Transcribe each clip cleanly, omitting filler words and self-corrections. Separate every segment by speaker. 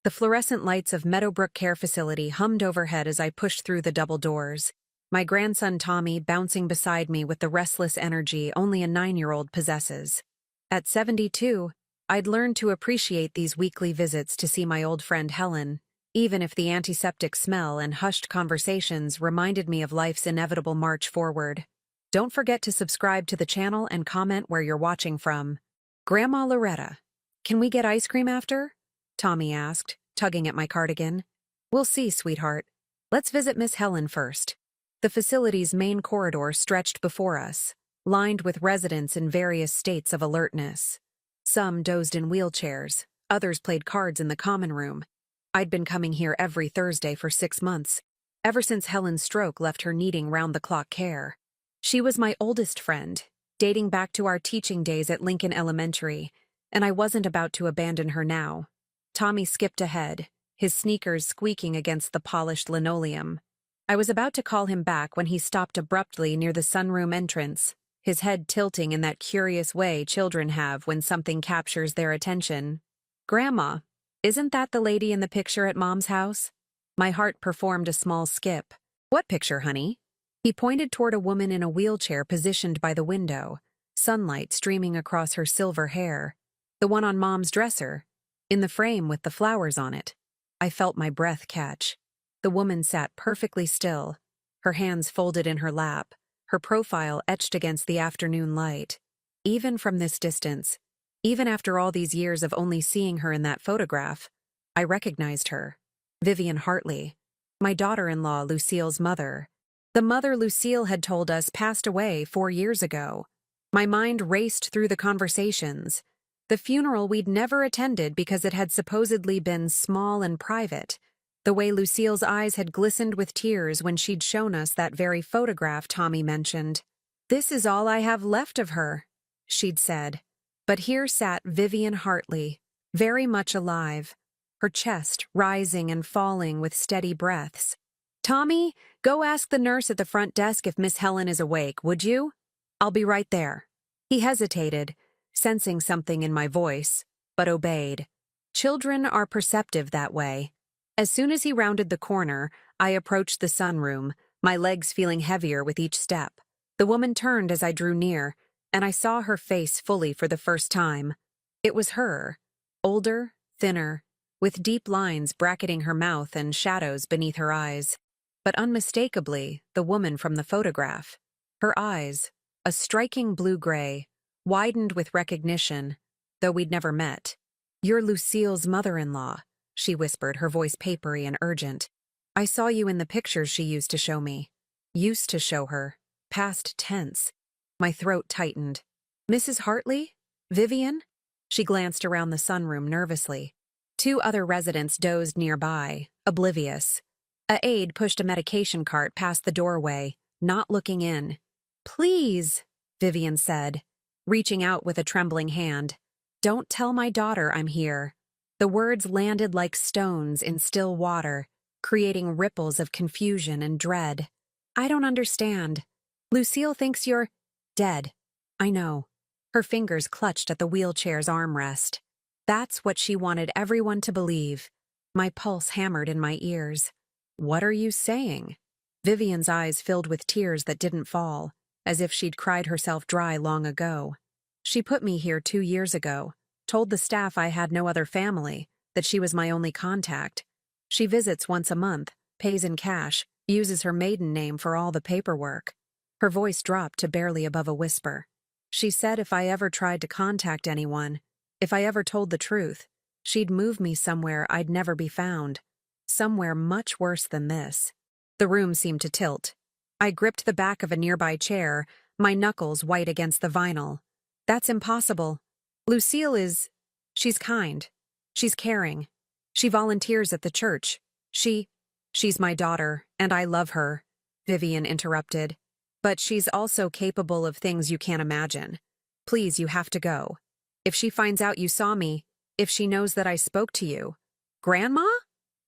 Speaker 1: The fluorescent lights of Meadowbrook Care Facility hummed overhead as I pushed through the double doors. My grandson Tommy bouncing beside me with the restless energy only a 9-year-old possesses. At 72, I'd learned to appreciate these weekly visits to see my old friend Helen, even if the antiseptic smell and hushed conversations reminded me of life's inevitable march forward. Don't forget to subscribe to the channel and comment where you're watching from. Grandma Loretta, can we get ice cream after? Tommy asked, tugging at my cardigan. We'll see, sweetheart. Let's visit Miss Helen first. The facility's main corridor stretched before us, lined with residents in various states of alertness. Some dozed in wheelchairs, others played cards in the common room. I'd been coming here every Thursday for 6 months, ever since Helen's stroke left her needing round-the-clock care. She was my oldest friend, dating back to our teaching days at Lincoln Elementary, and I wasn't about to abandon her now. Tommy skipped ahead, his sneakers squeaking against the polished linoleum. I was about to call him back when he stopped abruptly near the sunroom entrance, his head tilting in that curious way children have when something captures their attention. Grandma, isn't that the lady in the picture at Mom's house? My heart performed a small skip. What picture, honey? He pointed toward a woman in a wheelchair positioned by the window, sunlight streaming across her silver hair. The one on Mom's dresser, in the frame with the flowers on it. I felt my breath catch. The woman sat perfectly still, her hands folded in her lap, her profile etched against the afternoon light. Even from this distance, even after all these years of only seeing her in that photograph, I recognized her. Vivian Hartley, my daughter-in-law Lucille's mother. The mother Lucille had told us passed away 4 years ago. My mind raced through the conversations. The funeral we'd never attended because it had supposedly been small and private. The way Lucille's eyes had glistened with tears when she'd shown us that very photograph Tommy mentioned. "This is all I have left of her," she'd said. But here sat Vivian Hartley, very much alive, her chest rising and falling with steady breaths. "Tommy, go ask the nurse at the front desk if Miss Helen is awake, would you? I'll be right there." He hesitated, sensing something in my voice, but obeyed. Children are perceptive that way. As soon as he rounded the corner, I approached the sunroom, my legs feeling heavier with each step. The woman turned as I drew near, and I saw her face fully for the first time. It was her, older, thinner, with deep lines bracketing her mouth and shadows beneath her eyes. But unmistakably, the woman from the photograph. Her eyes, a striking blue-gray, widened with recognition, though we'd never met. "You're Lucille's mother-in-law," she whispered, her voice papery and urgent. "I saw you in the pictures she used to show me." Used to show her. Past tense. My throat tightened. "Mrs. Hartley? Vivian?" She glanced around the sunroom nervously. 2 other residents dozed nearby, oblivious. A aide pushed a medication cart past the doorway, not looking in. "Please," Vivian said, reaching out with a trembling hand. "Don't tell my daughter I'm here." The words landed like stones in still water, creating ripples of confusion and dread. "I don't understand. Lucille thinks you're dead." "I know." Her fingers clutched at the wheelchair's armrest. That's what she wanted everyone to believe. My pulse hammered in my ears. "What are you saying?" Vivian's eyes filled with tears that didn't fall, as if she'd cried herself dry long ago. "She put me here 2 years ago, told the staff I had no other family, that she was my only contact. She visits once a month, pays in cash, uses her maiden name for all the paperwork." Her voice dropped to barely above a whisper. "She said if I ever tried to contact anyone, if I ever told the truth, she'd move me somewhere I'd never be found. Somewhere much worse than this." The room seemed to tilt. I gripped the back of a nearby chair, my knuckles white against the vinyl. "That's impossible. Lucille is... she's kind. She's caring. She volunteers at the church. She's my daughter, and I love her," Vivian interrupted. "But she's also capable of things you can't imagine. Please, you have to go. If she finds out you saw me, if she knows that I spoke to you..." "Grandma?"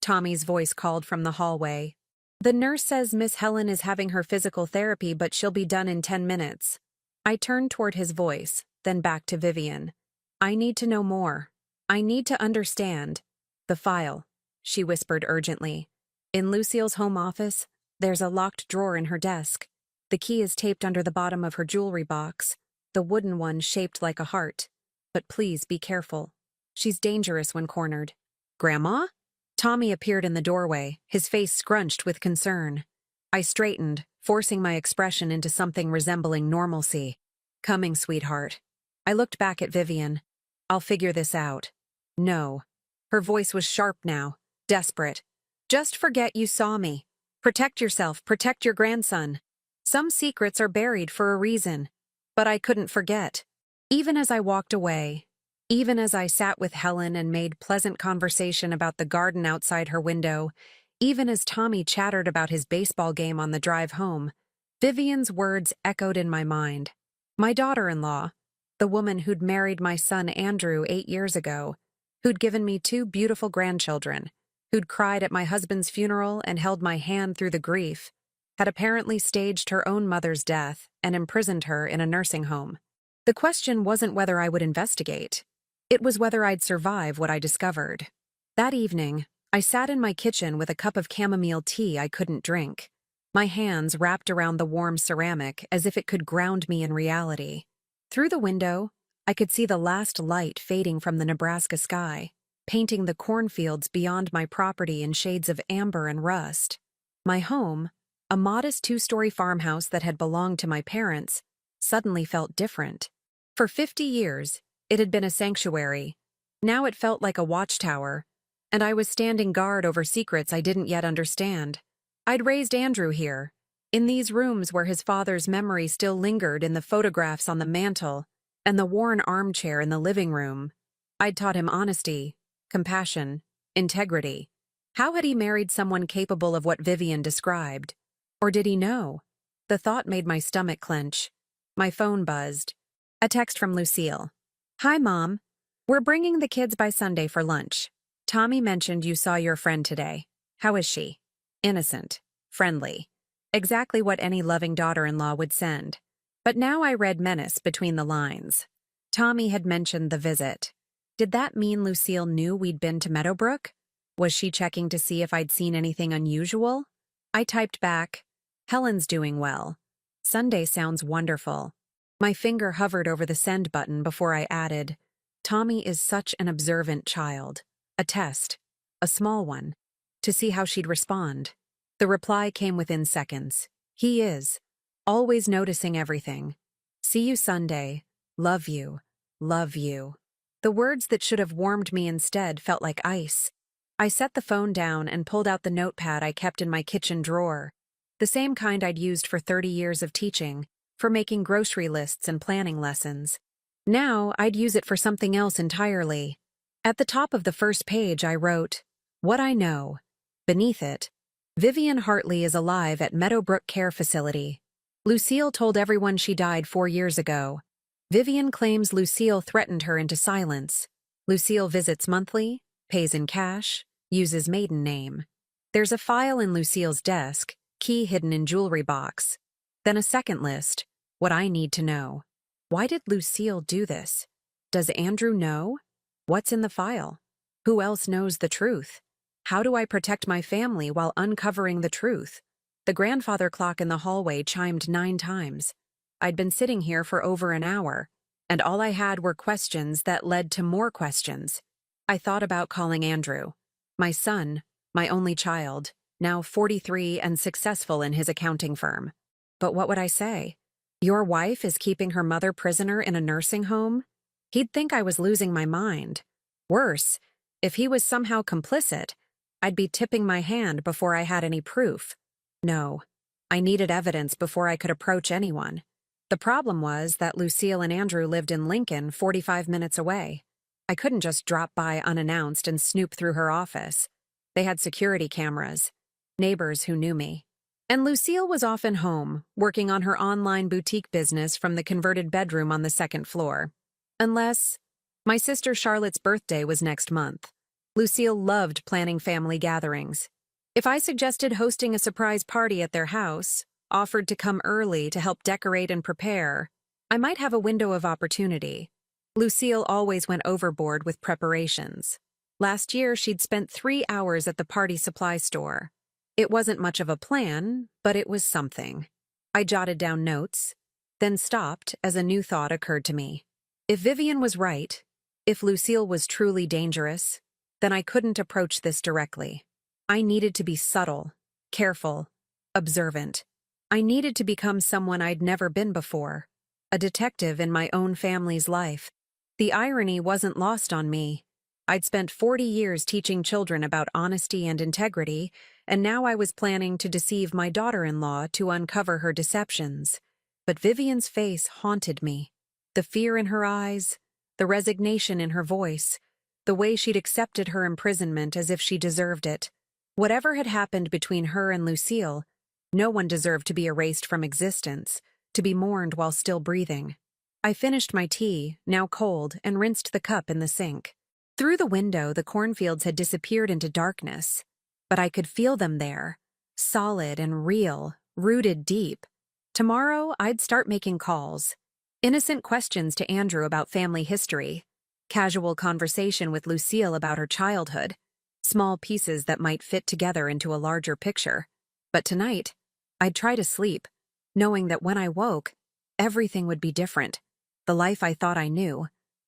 Speaker 1: Tommy's voice called from the hallway. "The nurse says Miss Helen is having her physical therapy, but she'll be done in 10 minutes. I turned toward his voice, then back to Vivian. "I need to know more. I need to understand. The file, she whispered urgently. In Lucille's home office, there's a locked drawer in her desk. The key is taped under the bottom of her jewelry box, the wooden one shaped like a heart. But please be careful. She's dangerous when cornered. Grandma? Tommy appeared in the doorway, his face scrunched with concern. I straightened, forcing my expression into something resembling normalcy. Coming, sweetheart. I looked back at Vivian. I'll figure this out. No. Her voice was sharp now, desperate. Just forget you saw me. Protect yourself, protect your grandson. Some secrets are buried for a reason. But I couldn't forget. Even as I walked away, even as I sat with Helen and made pleasant conversation about the garden outside her window, even as Tommy chattered about his baseball game on the drive home, Vivian's words echoed in my mind. My daughter-in-law, the woman who'd married my son Andrew 8 years ago, who'd given me 2 beautiful grandchildren, who'd cried at my husband's funeral and held my hand through the grief, had apparently staged her own mother's death and imprisoned her in a nursing home. The question wasn't whether I would investigate. It was whether I'd survive what I discovered. That evening, I sat in my kitchen with a cup of chamomile tea I couldn't drink, my hands wrapped around the warm ceramic as if it could ground me in reality. Through the window, I could see the last light fading from the Nebraska sky, painting the cornfields beyond my property in shades of amber and rust. My home, a modest 2-story farmhouse that had belonged to my parents, suddenly felt different. For 50 years, it had been a sanctuary. Now it felt like a watchtower, and I was standing guard over secrets I didn't yet understand. I'd raised Andrew here, in these rooms where his father's memory still lingered in the photographs on the mantel and the worn armchair in the living room. I'd taught him honesty, compassion, integrity. How had he married someone capable of what Vivian described? Or did he know? The thought made my stomach clench. My phone buzzed. A text from Lucille. Hi, Mom. We're bringing the kids by Sunday for lunch. Tommy mentioned you saw your friend today. How is she? Innocent. Friendly. Exactly what any loving daughter-in-law would send. But now I read menace between the lines. Tommy had mentioned the visit. Did that mean Lucille knew we'd been to Meadowbrook? Was she checking to see if I'd seen anything unusual? I typed back, Helen's doing well. Sunday sounds wonderful. My finger hovered over the send button before I added, Tommy is such an observant child. A test. A small one. To see how she'd respond. The reply came within seconds. He is. Always noticing everything. See you Sunday. Love you. Love you. The words that should have warmed me instead felt like ice. I set the phone down and pulled out the notepad I kept in my kitchen drawer. The same kind I'd used for 30 years of teaching, for making grocery lists and planning lessons. Now I'd use it for something else entirely. At the top of the first page I wrote, What I know. Beneath it, Vivian Hartley is alive at Meadowbrook Care Facility. Lucille told everyone she died 4 years ago. Vivian claims Lucille threatened her into silence. Lucille visits monthly, pays in cash, uses maiden name. There's a file in Lucille's desk, key hidden in jewelry box. Then a second list, what I need to know. Why did Lucille do this? Does Andrew know? What's in the file? Who else knows the truth? How do I protect my family while uncovering the truth? The grandfather clock in the hallway chimed 9 times. I'd been sitting here for over an hour, and all I had were questions that led to more questions. I thought about calling Andrew, my son, my only child, now 43 and successful in his accounting firm. But what would I say? Your wife is keeping her mother prisoner in a nursing home? He'd think I was losing my mind. Worse, if he was somehow complicit, I'd be tipping my hand before I had any proof. No, I needed evidence before I could approach anyone. The problem was that Lucille and Andrew lived in Lincoln, 45 minutes away. I couldn't just drop by unannounced and snoop through her office. They had security cameras, neighbors who knew me. And Lucille was often home, working on her online boutique business from the converted bedroom on the 2nd floor. Unless my sister Charlotte's birthday was next month. Lucille loved planning family gatherings. If I suggested hosting a surprise party at their house, offered to come early to help decorate and prepare, I might have a window of opportunity. Lucille always went overboard with preparations. Last year, she'd spent 3 hours at the party supply store. It wasn't much of a plan, but it was something. I jotted down notes, then stopped as a new thought occurred to me. If Vivian was right, if Lucille was truly dangerous, then I couldn't approach this directly. I needed to be subtle, careful, observant. I needed to become someone I'd never been before, a detective in my own family's life. The irony wasn't lost on me. I'd spent 40 years teaching children about honesty and integrity, and now I was planning to deceive my daughter-in-law to uncover her deceptions. But Vivian's face haunted me. The fear in her eyes, the resignation in her voice, the way she'd accepted her imprisonment as if she deserved it. Whatever had happened between her and Lucille, no one deserved to be erased from existence, to be mourned while still breathing. I finished my tea, now cold, and rinsed the cup in the sink. Through the window, the cornfields had disappeared into darkness, but I could feel them there, solid and real, rooted deep. Tomorrow, I'd start making calls. Innocent questions to Andrew about family history, casual conversation with Lucille about her childhood, small pieces that might fit together into a larger picture. But tonight, I'd try to sleep, knowing that when I woke, everything would be different. The life I thought I knew,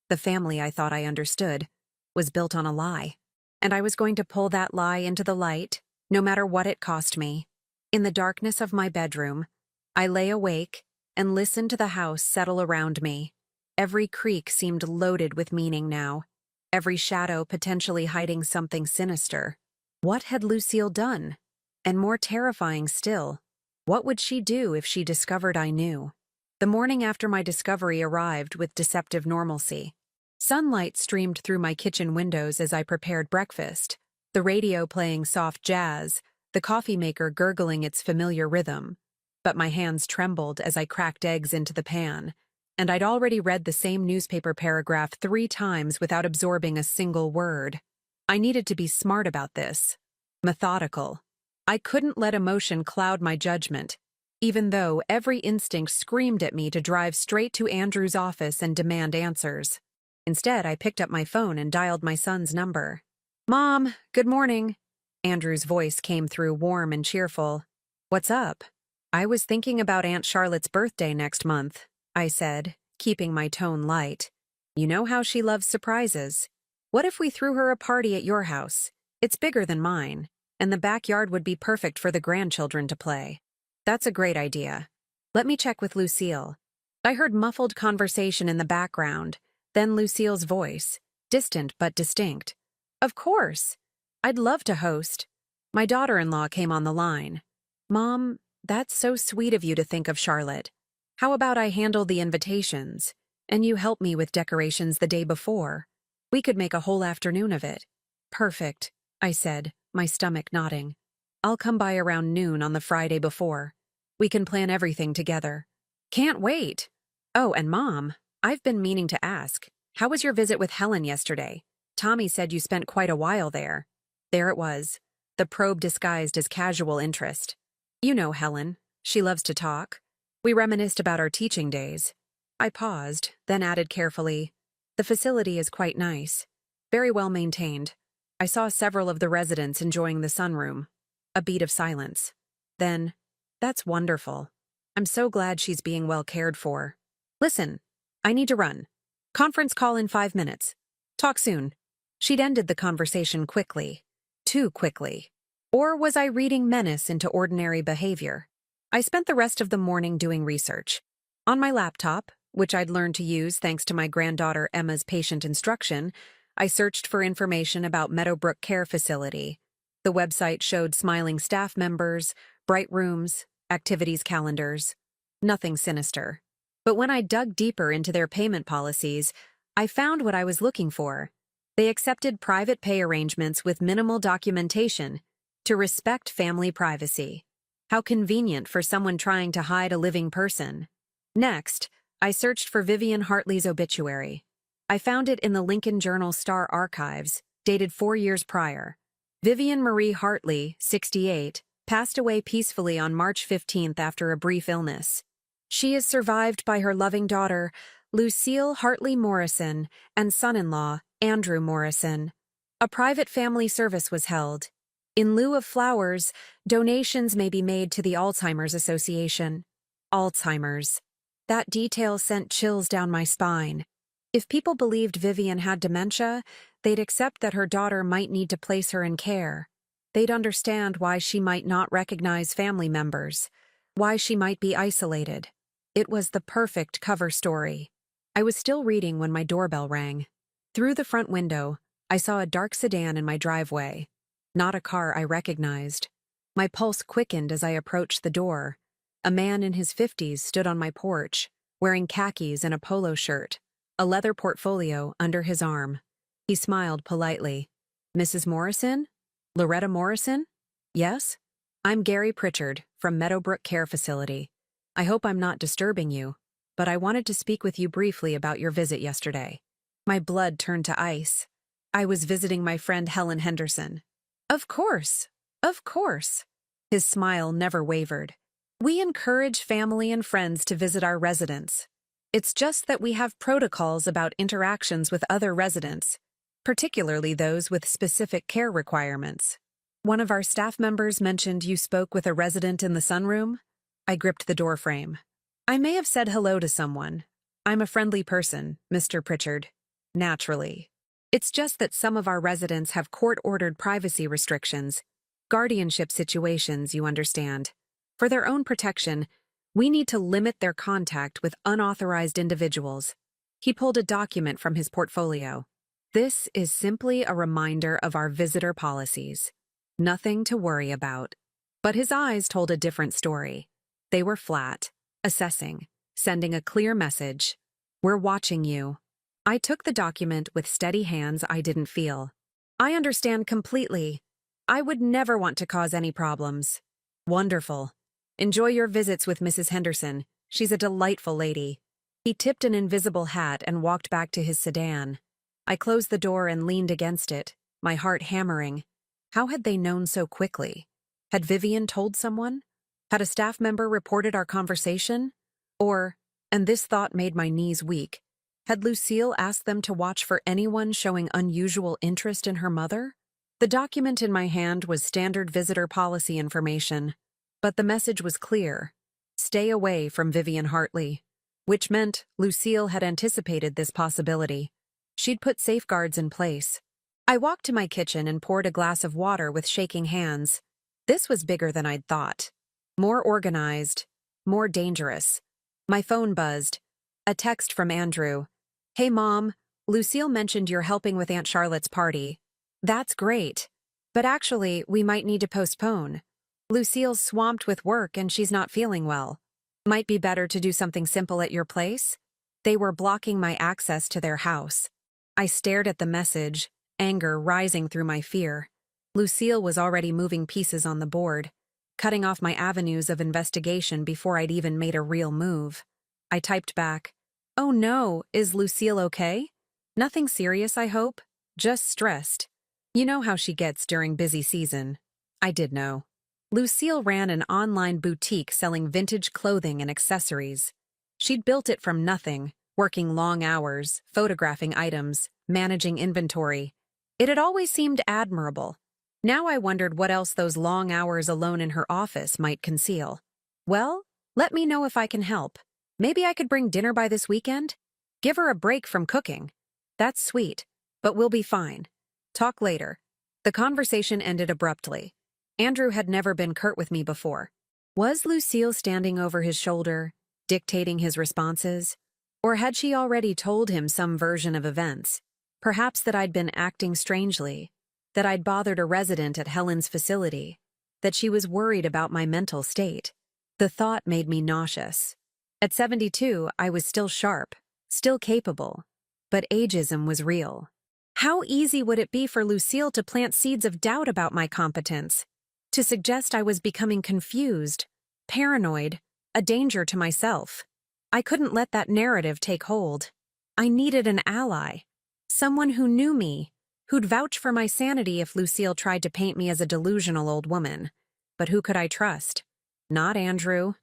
Speaker 1: the family I thought I understood, was built on a lie. And I was going to pull that lie into the light, no matter what it cost me. In the darkness of my bedroom, I lay awake and listened to the house settle around me. Every creak seemed loaded with meaning now, every shadow potentially hiding something sinister. What had Lucille done? And more terrifying still, what would she do if she discovered I knew? The morning after my discovery arrived with deceptive normalcy. Sunlight streamed through my kitchen windows as I prepared breakfast, the radio playing soft jazz, the coffee maker gurgling its familiar rhythm. But my hands trembled as I cracked eggs into the pan, and I'd already read the same newspaper paragraph 3 times without absorbing a single word. I needed to be smart about this, methodical. I couldn't let emotion cloud my judgment, even though every instinct screamed at me to drive straight to Andrew's office and demand answers. Instead, I picked up my phone and dialed my son's number. "Mom, good morning." Andrew's voice came through warm and cheerful. "What's up?" "I was thinking about Aunt Charlotte's birthday next month," I said, keeping my tone light. "You know how she loves surprises. What if we threw her a party at your house? It's bigger than mine, and the backyard would be perfect for the grandchildren to play." "That's a great idea. Let me check with Lucille." I heard muffled conversation in the background, then Lucille's voice, distant but distinct. "Of course. I'd love to host." My daughter-in-law came on the line. "Mom, that's so sweet of you to think of Charlotte. How about I handle the invitations, and you help me with decorations the day before? We could make a whole afternoon of it." "Perfect," I said, my stomach nodding. "I'll come by around noon on the Friday before. We can plan everything together." "Can't wait." "Oh, and Mom, I've been meaning to ask, how was your visit with Helen yesterday? Tommy said you spent quite a while there." There it was, the probe disguised as casual interest. "You know Helen. She loves to talk. We reminisced about our teaching days." I paused, then added carefully, "The facility is quite nice. Very well maintained. I saw several of the residents enjoying the sunroom." A beat of silence. Then, "That's wonderful. I'm so glad she's being well cared for. Listen, I need to run. Conference call in 5 minutes. Talk soon." She'd ended the conversation quickly. Too quickly. Or was I reading menace into ordinary behavior? I spent the rest of the morning doing research. On my laptop, which I'd learned to use thanks to my granddaughter Emma's patient instruction, I searched for information about Meadowbrook Care Facility. The website showed smiling staff members, bright rooms, activities calendars. Nothing sinister. But when I dug deeper into their payment policies, I found what I was looking for. They accepted private pay arrangements with minimal documentation to respect family privacy. How convenient for someone trying to hide a living person. Next, I searched for Vivian Hartley's obituary. I found it in the Lincoln Journal-Star archives, dated 4 years prior. Vivian Marie Hartley, 68, passed away peacefully on March 15th after a brief illness. She is survived by her loving daughter, Lucille Hartley Morrison, and son-in-law, Andrew Morrison. A private family service was held. In lieu of flowers, donations may be made to the Alzheimer's Association. Alzheimer's. That detail sent chills down my spine. If people believed Vivian had dementia, they'd accept that her daughter might need to place her in care. They'd understand why she might not recognize family members, why she might be isolated. It was the perfect cover story. I was still reading when my doorbell rang. Through the front window, I saw a dark sedan in my driveway. Not a car I recognized. My pulse quickened as I approached the door. A man in his 50s stood on my porch, wearing khakis and a polo shirt, a leather portfolio under his arm. He smiled politely. "Mrs. Morrison? Loretta Morrison?" "Yes? I'm Gary Pritchard from Meadowbrook Care Facility. I hope I'm not disturbing you, but I wanted to speak with you briefly about your visit yesterday." My blood turned to ice. I was visiting my friend Helen Henderson. Of course. Of course. His smile never wavered. We encourage family and friends to visit our residents. It's just that we have protocols about interactions with other residents, particularly those with specific care requirements. One of our staff members mentioned you spoke with a resident in the sunroom. I gripped the doorframe. I may have said hello to someone. I'm a friendly person, Mr. Pritchard. Naturally. It's just that some of our residents have court-ordered privacy restrictions, guardianship situations, you understand. For their own protection, we need to limit their contact with unauthorized individuals. He pulled a document from his portfolio. This is simply a reminder of our visitor policies. Nothing to worry about. But his eyes told a different story. They were flat, assessing, sending a clear message. We're watching you. I took the document with steady hands I didn't feel. I understand completely. I would never want to cause any problems. Wonderful. Enjoy your visits with Mrs. Henderson. She's a delightful lady. He tipped an invisible hat and walked back to his sedan. I closed the door and leaned against it, my heart hammering. How had they known so quickly? Had Vivian told someone? Had a staff member reported our conversation? Or, and this thought made my knees weak, had Lucille asked them to watch for anyone showing unusual interest in her mother? The document in my hand was standard visitor policy information, but the message was clear. Stay away from Vivian Hartley, which meant Lucille had anticipated this possibility. She'd put safeguards in place. I walked to my kitchen and poured a glass of water with shaking hands. This was bigger than I'd thought. More organized, more dangerous. My phone buzzed. A text from Andrew. "Hey Mom, Lucille mentioned you're helping with Aunt Charlotte's party. That's great. But actually, we might need to postpone. Lucille's swamped with work and she's not feeling well. Might be better to do something simple at your place?" They were blocking my access to their house. I stared at the message, anger rising through my fear. Lucille was already moving pieces on the board, cutting off my avenues of investigation before I'd even made a real move. I typed back, "Oh no, is Lucille okay? Nothing serious, I hope? Just stressed. You know how she gets during busy season." I did know. Lucille ran an online boutique selling vintage clothing and accessories. She'd built it from nothing, working long hours, photographing items, managing inventory. It had always seemed admirable. Now I wondered what else those long hours alone in her office might conceal. Well, let me know if I can help. Maybe I could bring dinner by this weekend? Give her a break from cooking. That's sweet, but we'll be fine. Talk later. The conversation ended abruptly. Andrew had never been curt with me before. Was Lucille standing over his shoulder, dictating his responses? Or had she already told him some version of events? Perhaps that I'd been acting strangely, that I'd bothered a resident at Helen's facility, that she was worried about my mental state. The thought made me nauseous. At 72, I was still sharp, still capable, but ageism was real. How easy would it be for Lucille to plant seeds of doubt about my competence, to suggest I was becoming confused, paranoid, a danger to myself? I couldn't let that narrative take hold. I needed an ally, someone who knew me, who'd vouch for my sanity if Lucille tried to paint me as a delusional old woman. But who could I trust? Not Andrew.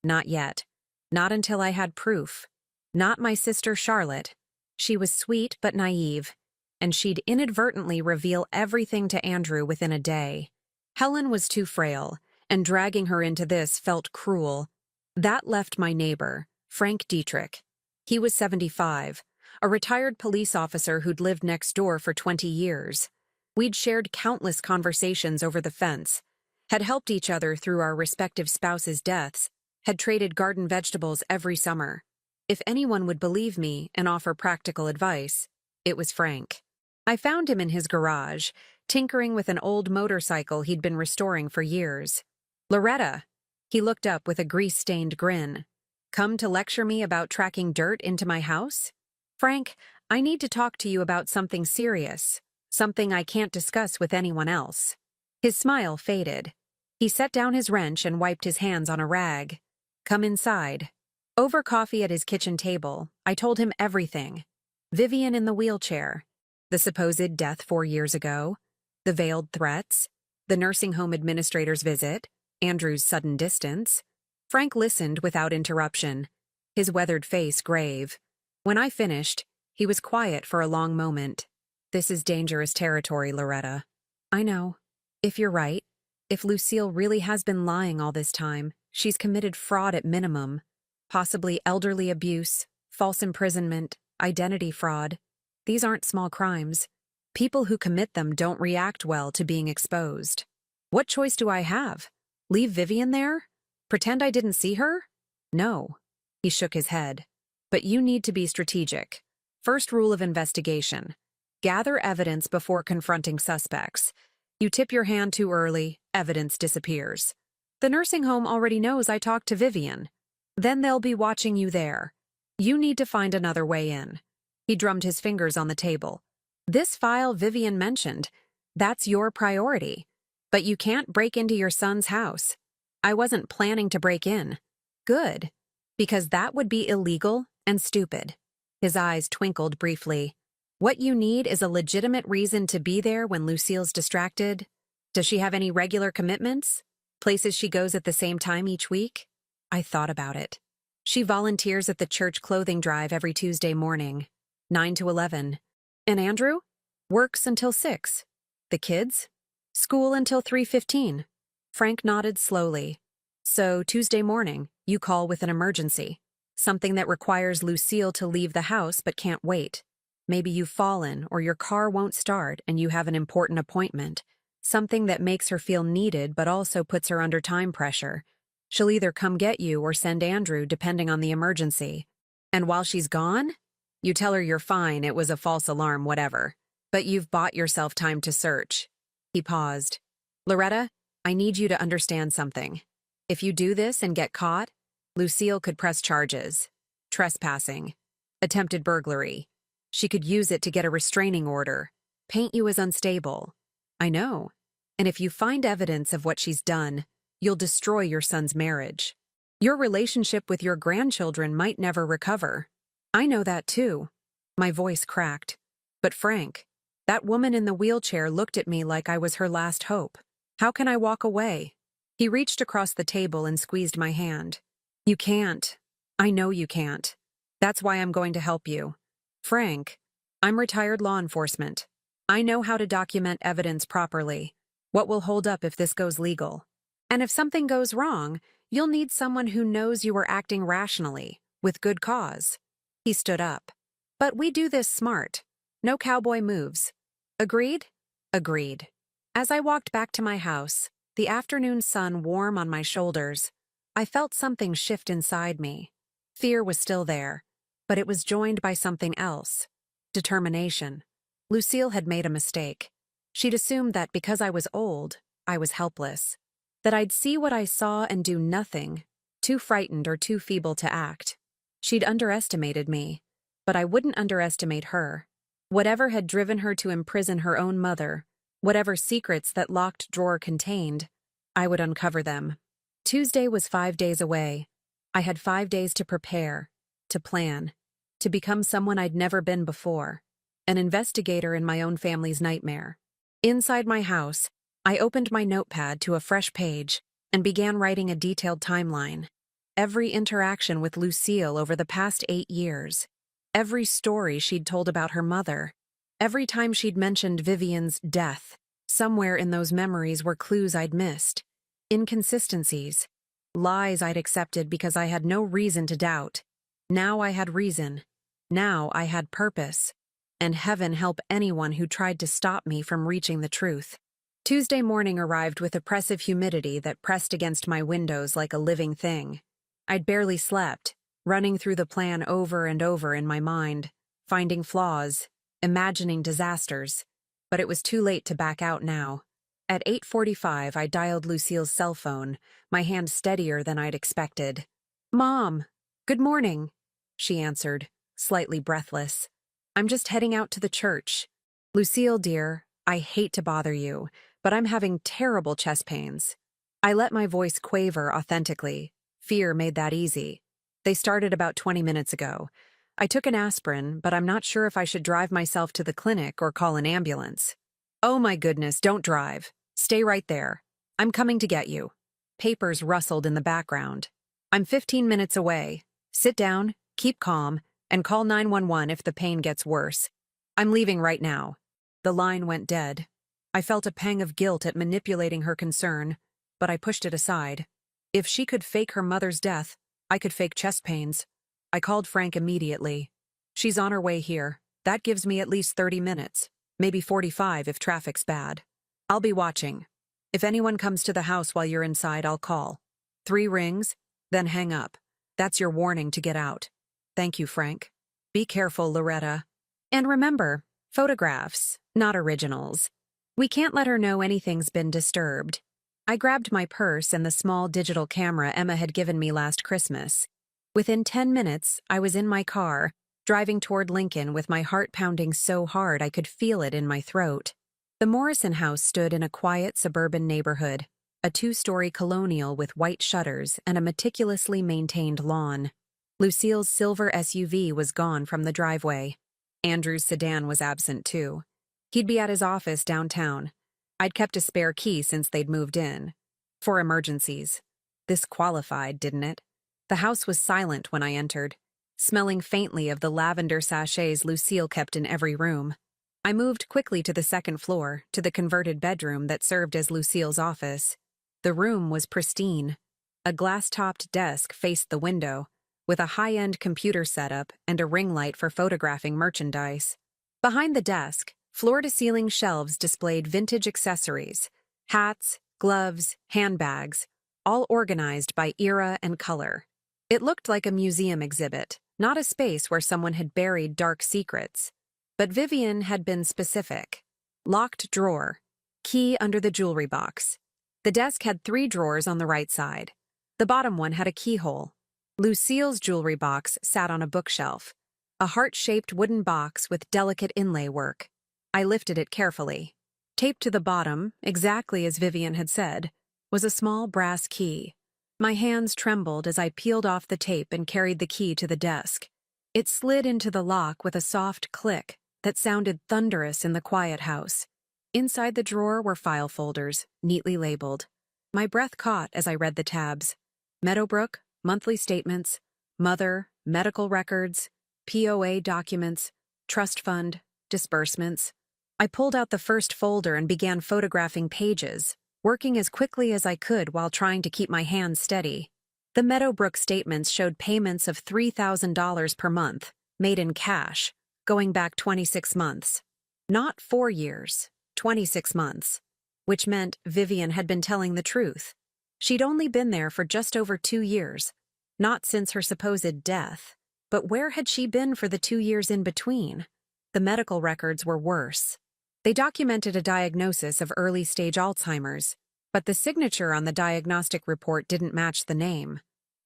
Speaker 1: Not yet. Not until I had proof. Not my sister Charlotte. She was sweet but naive. and she'd inadvertently reveal everything to Andrew within a day. Helen was too frail, and dragging her into this felt cruel. That left my neighbor, Frank Dietrich. He was 75, a retired police officer who'd lived next door for 20 years. We'd shared countless conversations over the fence, had helped each other through our respective spouses' deaths, had traded garden vegetables every summer. If anyone would believe me and offer practical advice, it was Frank. I found him in his garage, tinkering with an old motorcycle he'd been restoring for years. "Loretta," he looked up with a grease-stained grin. "Come to lecture me about tracking dirt into my house?" "Frank, I need to talk to you about something serious, something I can't discuss with anyone else." His smile faded. He set down his wrench and wiped his hands on a rag. "Come inside." Over coffee at his kitchen table, I told him everything. Vivian in the wheelchair, the supposed death 4 years ago, the veiled threats, the nursing home administrator's visit, Andrew's sudden distance. Frank listened without interruption, his weathered face grave. When I finished, he was quiet for a long moment. "This is dangerous territory, Loretta." "I know. If you're right, if Lucille really has been lying all this time, she's committed fraud at minimum. Possibly elderly abuse, false imprisonment, identity fraud. These aren't small crimes. People who commit them don't react well to being exposed. What choice do I have? Leave Vivian there? Pretend I didn't see her? No." He shook his head. "But you need to be strategic. First rule of investigation: gather evidence before confronting suspects. You tip your hand too early, evidence disappears. The nursing home already knows I talked to Vivian. Then they'll be watching you there. You need to find another way in." He drummed his fingers on the table. "This file Vivian mentioned, that's your priority. But you can't break into your son's house." "I wasn't planning to break in." "Good. Because that would be illegal and stupid." His eyes twinkled briefly. "What you need is a legitimate reason to be there when Lucille's distracted. Does she have any regular commitments? Places she goes at the same time each week?" I thought about it. "She volunteers at the church clothing drive every Tuesday morning, 9 to 11. And Andrew? Works until 6. The kids? School until 3:15. Frank nodded slowly. "So Tuesday morning, you call with an emergency. Something that requires Lucille to leave the house but can't wait. Maybe you've fallen or your car won't start and you have an important appointment. Something that makes her feel needed but also puts her under time pressure. She'll either come get you or send Andrew depending on the emergency. And while she's gone, you tell her you're fine, it was a false alarm, whatever. But you've bought yourself time to search." He paused. "Loretta, I need you to understand something. If you do this and get caught, Lucille could press charges. Trespassing. Attempted burglary. She could use it to get a restraining order. Paint you as unstable." "I know. And if you find evidence of what she's done, you'll destroy your son's marriage. Your relationship with your grandchildren might never recover." "I know that too." My voice cracked. "But Frank, that woman in the wheelchair looked at me like I was her last hope. How can I walk away?" He reached across the table and squeezed my hand. "You can't. I know you can't. That's why I'm going to help you. Frank, I'm retired law enforcement. I know how to document evidence properly. What will hold up if this goes legal? And if something goes wrong, you'll need someone who knows you were acting rationally, with good cause." He stood up. "But we do this smart. No cowboy moves. Agreed?" "Agreed." As I walked back to my house, the afternoon sun warm on my shoulders, I felt something shift inside me. Fear was still there, but it was joined by something else. Determination. Lucille had made a mistake. She'd assumed that because I was old, I was helpless. That I'd see what I saw and do nothing, too frightened or too feeble to act. She'd underestimated me, but I wouldn't underestimate her. Whatever had driven her to imprison her own mother, whatever secrets that locked drawer contained, I would uncover them. Tuesday was 5 days away. I had 5 days to prepare, to plan, to become someone I'd never been before, an investigator in my own family's nightmare. Inside my house, I opened my notepad to a fresh page and began writing a detailed timeline. Every interaction with Lucille over the past 8 years. Every story she'd told about her mother. Every time she'd mentioned Vivian's death, somewhere in those memories were clues I'd missed. Inconsistencies. Lies I'd accepted because I had no reason to doubt. Now I had reason. Now I had purpose. And heaven help anyone who tried to stop me from reaching the truth. Tuesday morning arrived with oppressive humidity that pressed against my windows like a living thing. I'd barely slept, running through the plan over and over in my mind, finding flaws, imagining disasters. But it was too late to back out now. At 8:45, I dialed Lucille's cell phone, my hand steadier than I'd expected. "Mom, good morning," she answered, slightly breathless. "I'm just heading out to the church. Lucille, dear, I hate to bother you, but I'm having terrible chest pains." I let my voice quaver authentically. Fear made that easy. "They started about 20 minutes ago. I took an aspirin, but I'm not sure if I should drive myself to the clinic or call an ambulance." "Oh my goodness, don't drive. Stay right there. I'm coming to get you." Papers rustled in the background. "I'm 15 minutes away. Sit down, keep calm, and call 911 if the pain gets worse. I'm leaving right now." The line went dead. I felt a pang of guilt at manipulating her concern, but I pushed it aside. If she could fake her mother's death, I could fake chest pains. I called Frank immediately. "She's on her way here. That gives me at least 30 minutes, maybe 45 if traffic's bad. I'll be watching. If anyone comes to the house while you're inside, I'll call. 3 rings, then hang up. That's your warning to get out. Thank you, Frank. Be careful, Loretta. And remember, photographs, not originals. We can't let her know anything's been disturbed." I grabbed my purse and the small digital camera Emma had given me last Christmas. Within 10 minutes, I was in my car, driving toward Lincoln with my heart pounding so hard I could feel it in my throat. The Morrison house stood in a quiet suburban neighborhood, a 2-story colonial with white shutters and a meticulously maintained lawn. Lucille's silver SUV was gone from the driveway. Andrew's sedan was absent too. He'd be at his office downtown. I'd kept a spare key since they'd moved in. For emergencies. This qualified, didn't it? The house was silent when I entered, smelling faintly of the lavender sachets Lucille kept in every room. I moved quickly to the second floor, to the converted bedroom that served as Lucille's office. The room was pristine. A glass-topped desk faced the window, with a high-end computer setup and a ring light for photographing merchandise. Behind the desk, floor-to-ceiling shelves displayed vintage accessories, hats, gloves, handbags, all organized by era and color. It looked like a museum exhibit, not a space where someone had buried dark secrets. But Vivian had been specific. Locked drawer, key under the jewelry box. The desk had 3 drawers on the right side. The bottom one had a keyhole. Lucille's jewelry box sat on a bookshelf, a heart-shaped wooden box with delicate inlay work. I lifted it carefully. Taped to the bottom, exactly as Vivian had said, was a small brass key. My hands trembled as I peeled off the tape and carried the key to the desk. It slid into the lock with a soft click that sounded thunderous in the quiet house. Inside the drawer were file folders, neatly labeled. My breath caught as I read the tabs. Meadowbrook, monthly statements, mother, medical records, POA documents, trust fund, disbursements. I pulled out the first folder and began photographing pages, working as quickly as I could while trying to keep my hands steady. The Meadowbrook statements showed payments of $3,000 per month, made in cash, going back 26 months. Not 4 years, 26 months, which meant Vivian had been telling the truth. She'd only been there for just over 2 years, not since her supposed death. But where had she been for the 2 years in between? The medical records were worse. They documented a diagnosis of early-stage Alzheimer's, but the signature on the diagnostic report didn't match the name.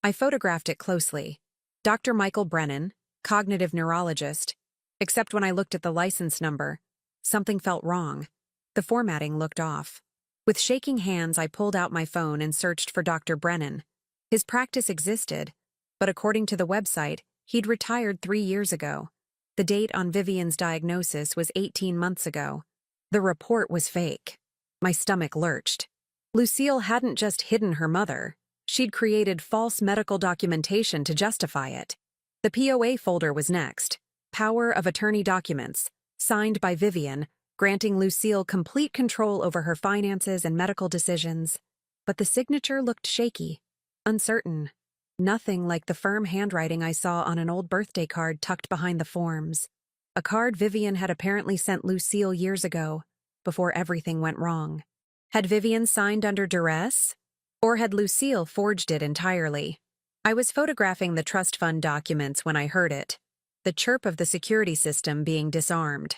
Speaker 1: I photographed it closely. Dr. Michael Brennan, cognitive neurologist, except when I looked at the license number, something felt wrong. The formatting looked off. With shaking hands, I pulled out my phone and searched for Dr. Brennan. His practice existed, but according to the website, he'd retired 3 years ago. The date on Vivian's diagnosis was 18 months ago. The report was fake. My stomach lurched. Lucille hadn't just hidden her mother. She'd created false medical documentation to justify it. The POA folder was next. Power of attorney documents. signed by Vivian, granting Lucille complete control over her finances and medical decisions. But the signature looked shaky, uncertain. Nothing like the firm handwriting I saw on an old birthday card tucked behind the forms. A card Vivian had apparently sent Lucille years ago, before everything went wrong. Had Vivian signed under duress? Or had Lucille forged it entirely? I was photographing the trust fund documents when I heard it. The chirp of the security system being disarmed.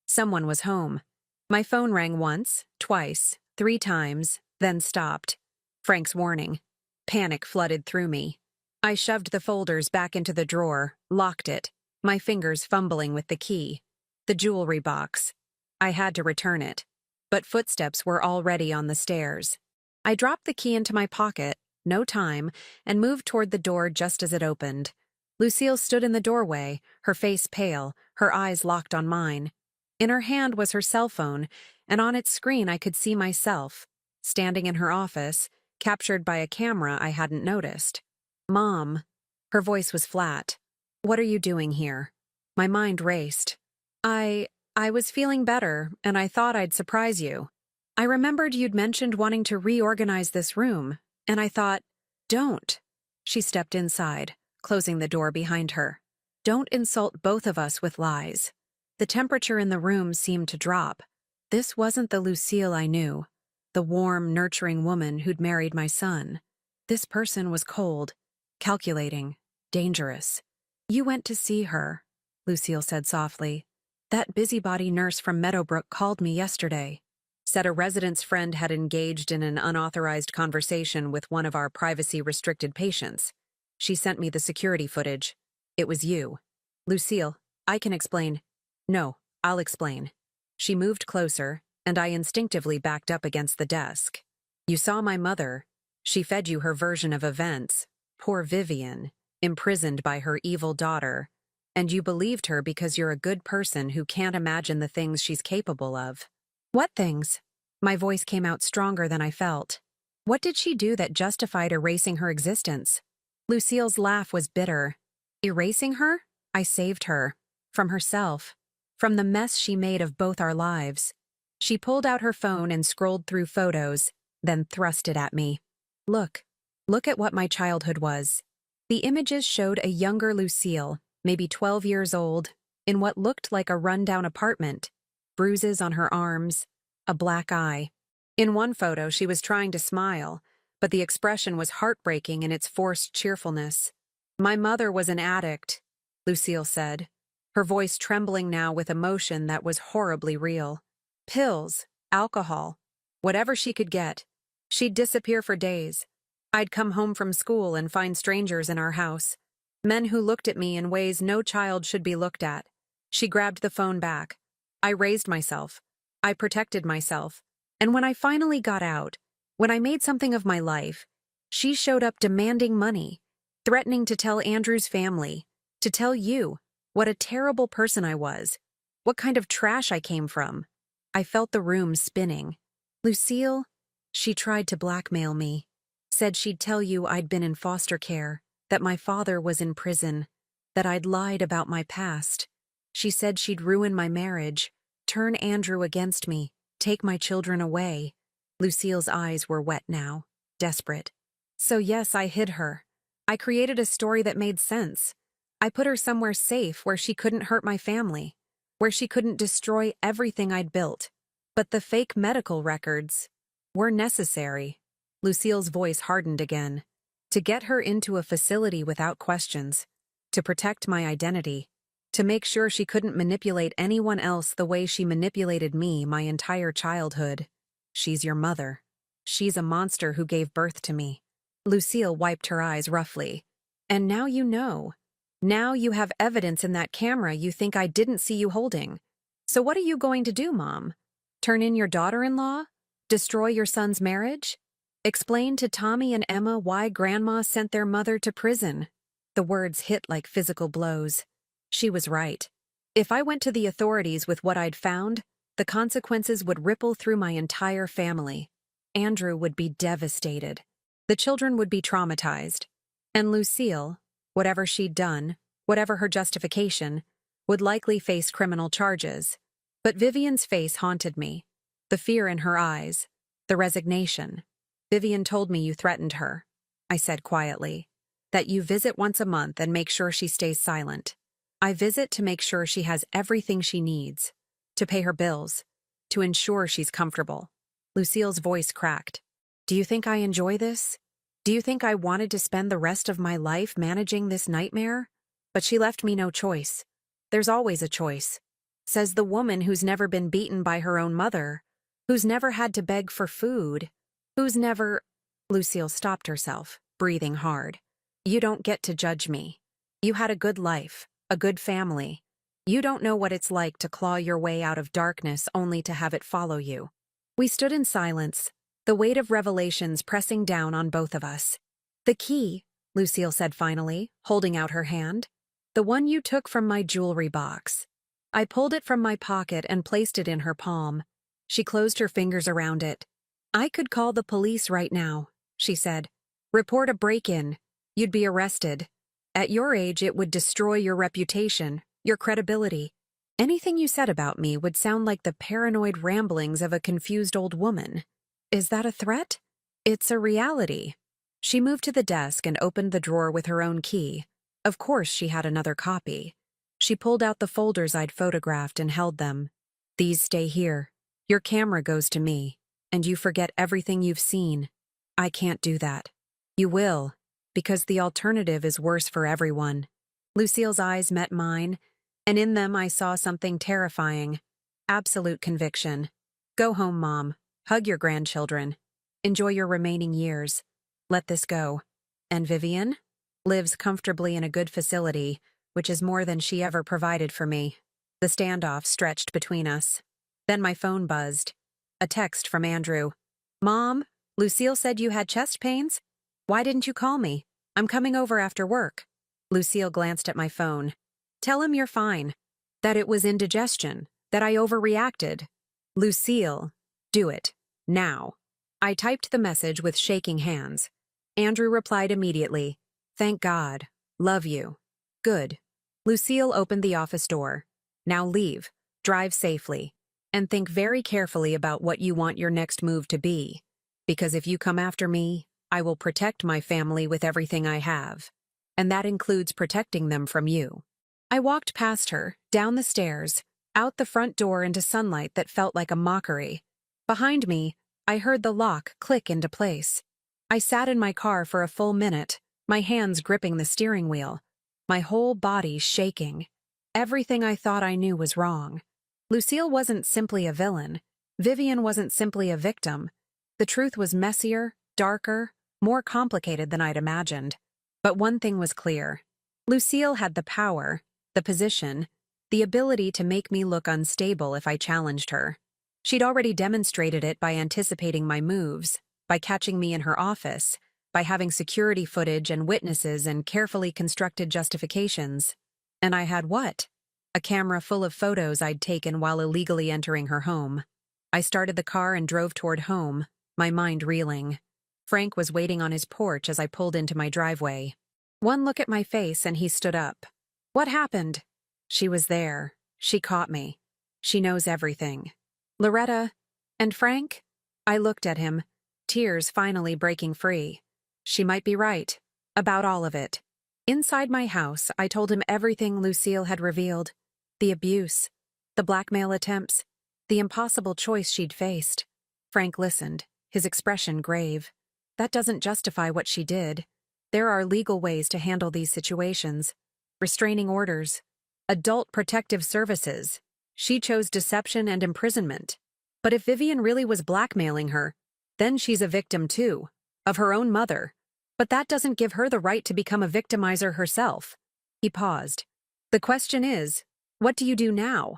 Speaker 1: Someone was home. My phone rang once, twice, 3 times, then stopped. Frank's warning. Panic flooded through me. I shoved the folders back into the drawer, locked it, my fingers fumbling with the key. The jewelry box. I had to return it. But footsteps were already on the stairs. I dropped the key into my pocket, no time, and moved toward the door just as it opened. Lucille stood in the doorway, her face pale, her eyes locked on mine. In her hand was her cell phone, and on its screen I could see myself, standing in her office, captured by a camera I hadn't noticed. "Mom." Her voice was flat. "What are you doing here?" My mind raced. I was feeling better, and I thought I'd surprise you. I remembered you'd mentioned wanting to reorganize this room, and I thought, don't. She stepped inside, closing the door behind her. Don't insult both of us with lies. The temperature in the room seemed to drop. This wasn't the Lucille I knew, the warm, nurturing woman who'd married my son. This person was cold, calculating, dangerous. "You went to see her," Lucille said softly. "That busybody nurse from Meadowbrook called me yesterday. Said a resident's friend had engaged in an unauthorized conversation with one of our privacy-restricted patients. She sent me the security footage. It was you." "Lucille, I can explain." "No, I'll explain." She moved closer, and I instinctively backed up against the desk. "You saw my mother. She fed you her version of events. Poor Vivian, imprisoned by her evil daughter. And you believed her because you're a good person who can't imagine the things she's capable of." "What things?" My voice came out stronger than I felt. What did she do that justified erasing her existence? Lucille's laugh was bitter. Erasing her? I saved her. From herself. From the mess she made of both our lives. She pulled out her phone and scrolled through photos, then thrust it at me. Look. Look at what my childhood was." The images showed a younger Lucille, maybe 12 years old, in what looked like a rundown apartment. Bruises on her arms, a black eye. In one photo, she was trying to smile, but the expression was heartbreaking in its forced cheerfulness. "My mother was an addict," Lucille said, her voice trembling now with emotion that was horribly real. "Pills, alcohol, whatever she could get. She'd disappear for days. I'd come home from school and find strangers in our house. Men who looked at me in ways no child should be looked at." She grabbed the phone back. "I raised myself. I protected myself. And when I finally got out, when I made something of my life, she showed up demanding money, threatening to tell Andrew's family, to tell you, what a terrible person I was, what kind of trash I came from." I felt the room spinning. "Lucille, she tried to blackmail me. Said she'd tell you I'd been in foster care, that my father was in prison, that I'd lied about my past. She said she'd ruin my marriage, turn Andrew against me, take my children away." Lucille's eyes were wet now, desperate. "So yes, I hid her. I created a story that made sense. I put her somewhere safe where she couldn't hurt my family, where she couldn't destroy everything I'd built. But the fake medical records were necessary." Lucille's voice hardened again. "To get her into a facility without questions. To protect my identity. To make sure she couldn't manipulate anyone else the way she manipulated me my entire childhood. She's your mother. She's a monster who gave birth to me." Lucille wiped her eyes roughly. "And now you know. Now you have evidence in that camera you think I didn't see you holding. So what are you going to do, Mom? Turn in your daughter-in-law? Destroy your son's marriage? Explain to Tommy and Emma why Grandma sent their mother to prison?" The words hit like physical blows. She was right. If I went to the authorities with what I'd found, the consequences would ripple through my entire family. Andrew would be devastated. The children would be traumatized. And Lucille, whatever she'd done, whatever her justification, would likely face criminal charges. But Vivian's face haunted me. The fear in her eyes. The resignation. Vivian told me you threatened her. I said quietly. That you visit once a month and make sure she stays silent. I visit to make sure she has everything she needs. To pay her bills. To ensure she's comfortable. Lucille's voice cracked. Do you think I enjoy this? Do you think I wanted to spend the rest of my life managing this nightmare? But she left me no choice. There's always a choice. Says the woman who's never been beaten by her own mother, who's never had to beg for food, who's never— Lucille stopped herself, breathing hard. You don't get to judge me. You had a good life, a good family. You don't know what it's like to claw your way out of darkness only to have it follow you. We stood in silence, the weight of revelations pressing down on both of us. The key, Lucille said finally, holding out her hand. The one you took from my jewelry box. I pulled it from my pocket and placed it in her palm. She closed her fingers around it. I could call the police right now, she said. Report a break-in. You'd be arrested. At your age, it would destroy your reputation, your credibility. Anything you said about me would sound like the paranoid ramblings of a confused old woman. Is that a threat? It's a reality. She moved to the desk and opened the drawer with her own key. Of course, she had another copy. She pulled out the folders I'd photographed and held them. These stay here. Your camera goes to me, and you forget everything you've seen. I can't do that. You will, because the alternative is worse for everyone. Lucille's eyes met mine, and in them I saw something terrifying. Absolute conviction. Go home, Mom. Hug your grandchildren. Enjoy your remaining years. Let this go. And Vivian? Lives comfortably in a good facility, which is more than she ever provided for me. The standoff stretched between us. Then my phone buzzed. A text from Andrew. Mom, Lucille said you had chest pains? Why didn't you call me? I'm coming over after work. Lucille glanced at my phone. Tell him you're fine. That it was indigestion. That I overreacted. Lucille, do it. Now. I typed the message with shaking hands. Andrew replied immediately. Thank God. Love you. Good. Lucille opened the office door. Now leave. Drive safely. And think very carefully about what you want your next move to be. Because if you come after me, I will protect my family with everything I have. And that includes protecting them from you. I walked past her, down the stairs, out the front door into sunlight that felt like a mockery. Behind me, I heard the lock click into place. I sat in my car for a full minute, my hands gripping the steering wheel, my whole body shaking. Everything I thought I knew was wrong. Lucille wasn't simply a villain. Vivian wasn't simply a victim. The truth was messier, darker, more complicated than I'd imagined. But one thing was clear. Lucille had the power, the position, the ability to make me look unstable if I challenged her. She'd already demonstrated it by anticipating my moves, by catching me in her office, by having security footage and witnesses and carefully constructed justifications. And I had what? A camera full of photos I'd taken while illegally entering her home. I started the car and drove toward home, my mind reeling. Frank was waiting on his porch as I pulled into my driveway. One look at my face and he stood up. What happened? She was there. She caught me. She knows everything. Loretta and Frank? I looked at him, tears finally breaking free. She might be right. About all of it. Inside my house, I told him everything Lucille had revealed. The abuse, the blackmail attempts, the impossible choice she'd faced. Frank listened, his expression grave. That doesn't justify what she did. There are legal ways to handle these situations. Restraining orders. Adult protective services. She chose deception and imprisonment. But if Vivian really was blackmailing her, then she's a victim too, of her own mother. But that doesn't give her the right to become a victimizer herself. He paused. The question is, what do you do now?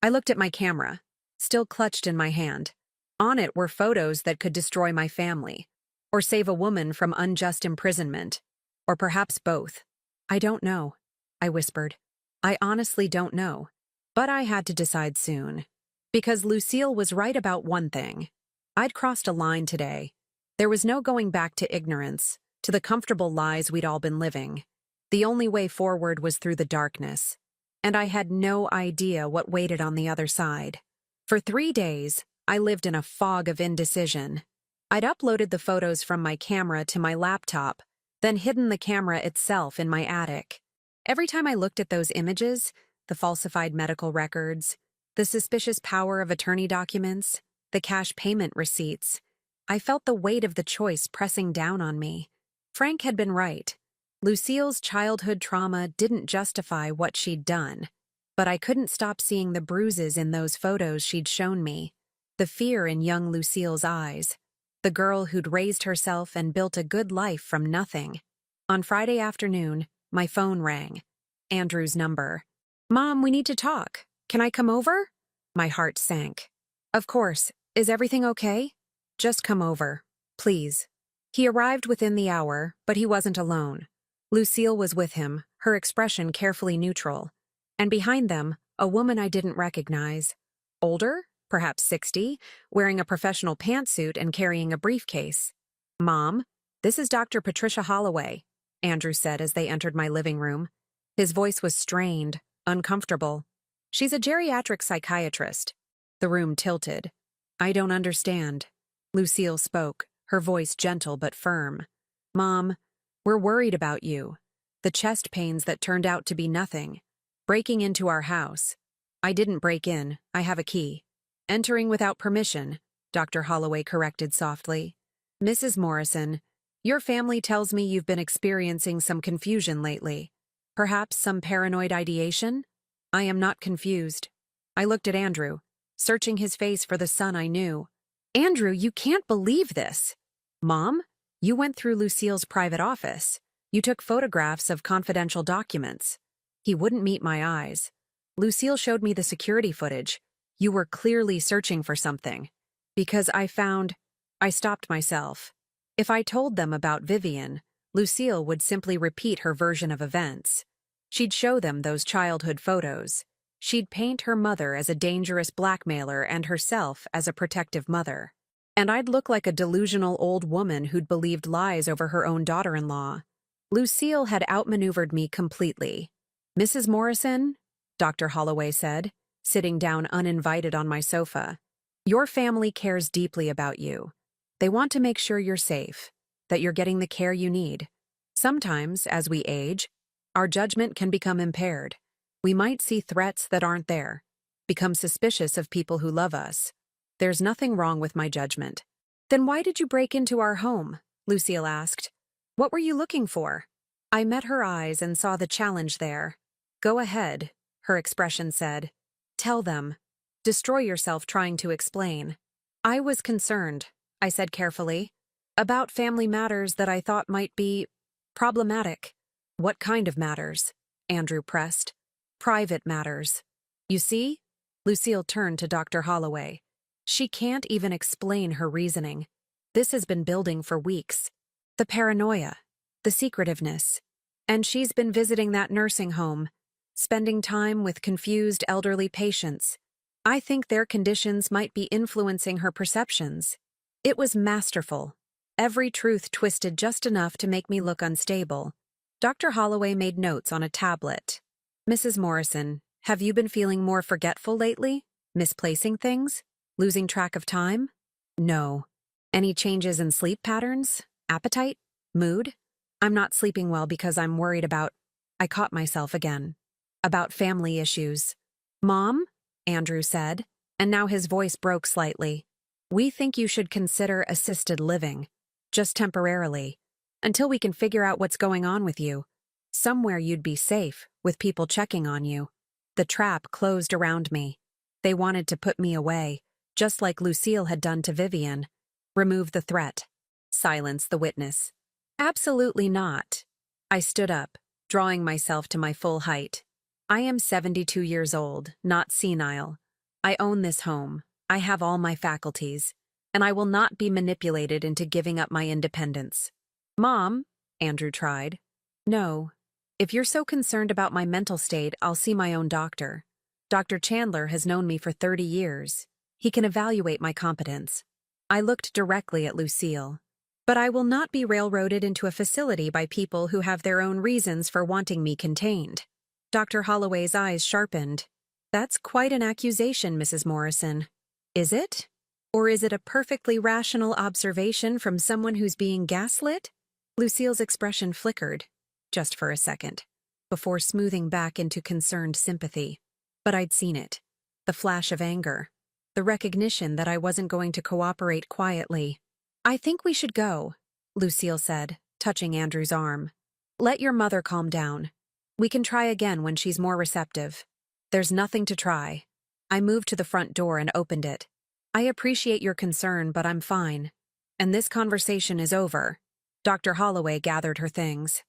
Speaker 1: I looked at my camera, still clutched in my hand. On it were photos that could destroy my family, or save a woman from unjust imprisonment, or perhaps both. I don't know, I whispered. I honestly don't know. But I had to decide soon. Because Lucille was right about one thing. I'd crossed a line today. There was no going back to ignorance, to the comfortable lies we'd all been living. The only way forward was through the darkness. And I had no idea what waited on the other side. For 3 days, I lived in a fog of indecision. I'd uploaded the photos from my camera to my laptop, then hidden the camera itself in my attic. Every time I looked at those images, the falsified medical records, the suspicious power of attorney documents, the cash payment receipts, I felt the weight of the choice pressing down on me. Frank had been right. Lucille's childhood trauma didn't justify what she'd done. But I couldn't stop seeing the bruises in those photos she'd shown me, the fear in young Lucille's eyes, the girl who'd raised herself and built a good life from nothing. On Friday afternoon, my phone rang. Andrew's number. "Mom, we need to talk. Can I come over?" My heart sank. "Of course. Is everything okay?" "Just come over, please." He arrived within the hour, but he wasn't alone. Lucille was with him, her expression carefully neutral. And behind them, a woman I didn't recognize. Older, perhaps 60, wearing a professional pantsuit and carrying a briefcase. "Mom, this is Dr. Patricia Holloway," Andrew said as they entered my living room. His voice was strained, uncomfortable. "She's a geriatric psychiatrist." The room tilted. "I don't understand." Lucille spoke, her voice gentle but firm. "Mom, we're worried about you. The chest pains that turned out to be nothing. Breaking into our house. I didn't break in, I have a key. Entering without permission," Dr. Holloway corrected softly. "Mrs. Morrison, your family tells me you've been experiencing some confusion lately. Perhaps some paranoid ideation?" "I am not confused." I looked at Andrew, searching his face for the son I knew. "Andrew, you can't believe this." "Mom, you went through Lucille's private office. You took photographs of confidential documents." He wouldn't meet my eyes. "Lucille showed me the security footage. You were clearly searching for something." Because I stopped myself. If I told them about Vivian, Lucille would simply repeat her version of events. She'd show them those childhood photos. She'd paint her mother as a dangerous blackmailer and herself as a protective mother. And I'd look like a delusional old woman who'd believed lies over her own daughter-in-law. Lucille had outmaneuvered me completely. "Mrs. Morrison," Dr. Holloway said, sitting down uninvited on my sofa, "your family cares deeply about you. They want to make sure you're safe, that you're getting the care you need. Sometimes, as we age, our judgment can become impaired. We might see threats that aren't there, become suspicious of people who love us. There's nothing wrong with my judgment." "Then why did you break into our home?" Lucille asked. "What were you looking for?" I met her eyes and saw the challenge there. "Go ahead," her expression said. "Tell them. Destroy yourself trying to explain." "I was concerned," I said carefully, "about family matters that I thought might be problematic." "What kind of matters?" Andrew pressed. "Private matters. You see?" Lucille turned to Dr. Holloway. "She can't even explain her reasoning. This has been building for weeks. The paranoia, the secretiveness. And she's been visiting that nursing home, spending time with confused elderly patients. I think their conditions might be influencing her perceptions." It was masterful. Every truth twisted just enough to make me look unstable. Dr. Holloway made notes on a tablet. "Mrs. Morrison, have you been feeling more forgetful lately? Misplacing things? Losing track of time?" "No." "Any changes in sleep patterns? Appetite? Mood?" "I'm not sleeping well because I'm worried about—" I caught myself again. "About family issues." "Mom," Andrew said, and now his voice broke slightly. "We think you should consider assisted living, just temporarily, until we can figure out what's going on with you. Somewhere you'd be safe, with people checking on you." The trap closed around me. They wanted to put me away, just like Lucille had done to Vivian. Remove the threat. Silence the witness. "Absolutely not." I stood up, drawing myself to my full height. "I am 72 years old, not senile. I own this home. I have all my faculties, and I will not be manipulated into giving up my independence." "Mom," Andrew tried. "No. If you're so concerned about my mental state, I'll see my own doctor. Dr. Chandler has known me for 30 years. He can evaluate my competence." I looked directly at Lucille. "But I will not be railroaded into a facility by people who have their own reasons for wanting me contained." Dr. Holloway's eyes sharpened. "That's quite an accusation, Mrs. Morrison." Is it? Or is it a perfectly rational observation from someone who's being gaslit? Lucille's expression flickered, just for a second, before smoothing back into concerned sympathy. But I'd seen it. The flash of anger. The recognition that I wasn't going to cooperate quietly. I think we should go, Lucille said, touching Andrew's arm. Let your mother calm down. We can try again when she's more receptive. There's nothing to try. I moved to the front door and opened it. I appreciate your concern, but I'm fine. And this conversation is over. Dr. Holloway gathered her things.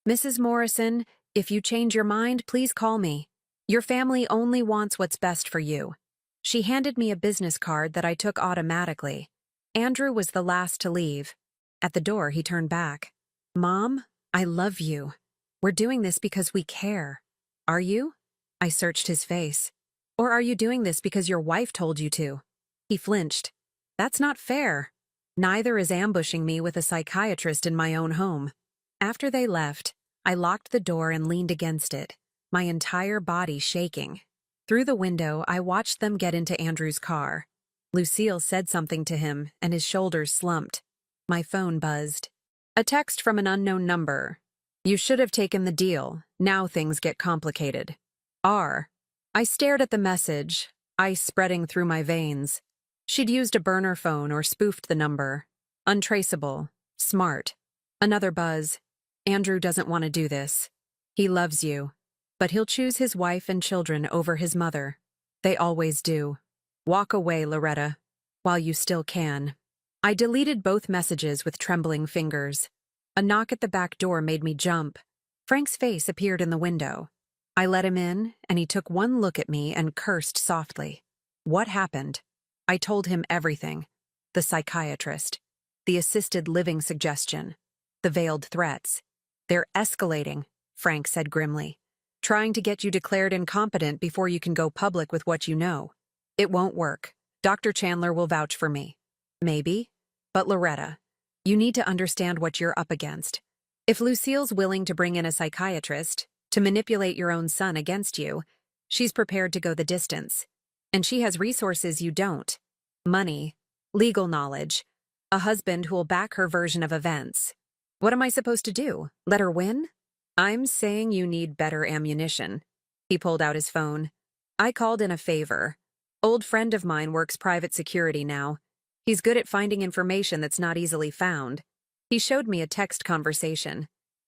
Speaker 1: Mrs. Morrison, if you change your mind, please call me. Your family only wants what's best for you. She handed me a business card that I took automatically. Andrew was the last to leave. At the door, he turned back. Mom, I love you. We're doing this because we care. Are you? I searched his face. Or are you doing this because your wife told you to? He flinched. That's not fair. Neither is ambushing me with a psychiatrist in my own home. After they left, I locked the door and leaned against it, my entire body shaking. Through the window, I watched them get into Andrew's car. Lucille said something to him, and his shoulders slumped. My phone buzzed. A text from an unknown number. You should have taken the deal. Now things get complicated. R. I stared at the message, ice spreading through my veins. She'd used a burner phone or spoofed the number. Untraceable. Smart. Another buzz. Andrew doesn't want to do this. He loves you. But he'll choose his wife and children over his mother. They always do. Walk away, Loretta, while you still can. I deleted both messages with trembling fingers. A knock at the back door made me jump. Frank's face appeared in the window. I let him in, and he took one look at me and cursed softly. What happened? I told him everything. The psychiatrist. The assisted living suggestion. The veiled threats. They're escalating, Frank said grimly. Trying to get you declared incompetent before you can go public with what you know. It won't work. Dr. Chandler will vouch for me. Maybe. But Loretta, you need to understand what you're up against. If Lucille's willing to bring in a psychiatrist to manipulate your own son against you, she's prepared to go the distance. And she has resources you don't. Money, legal knowledge, a husband who will back her version of events. What am I supposed to do? Let her win? I'm saying you need better ammunition. He pulled out his phone. I called in a favor. Old friend of mine works private security now. He's good at finding information that's not easily found. He showed me a text conversation.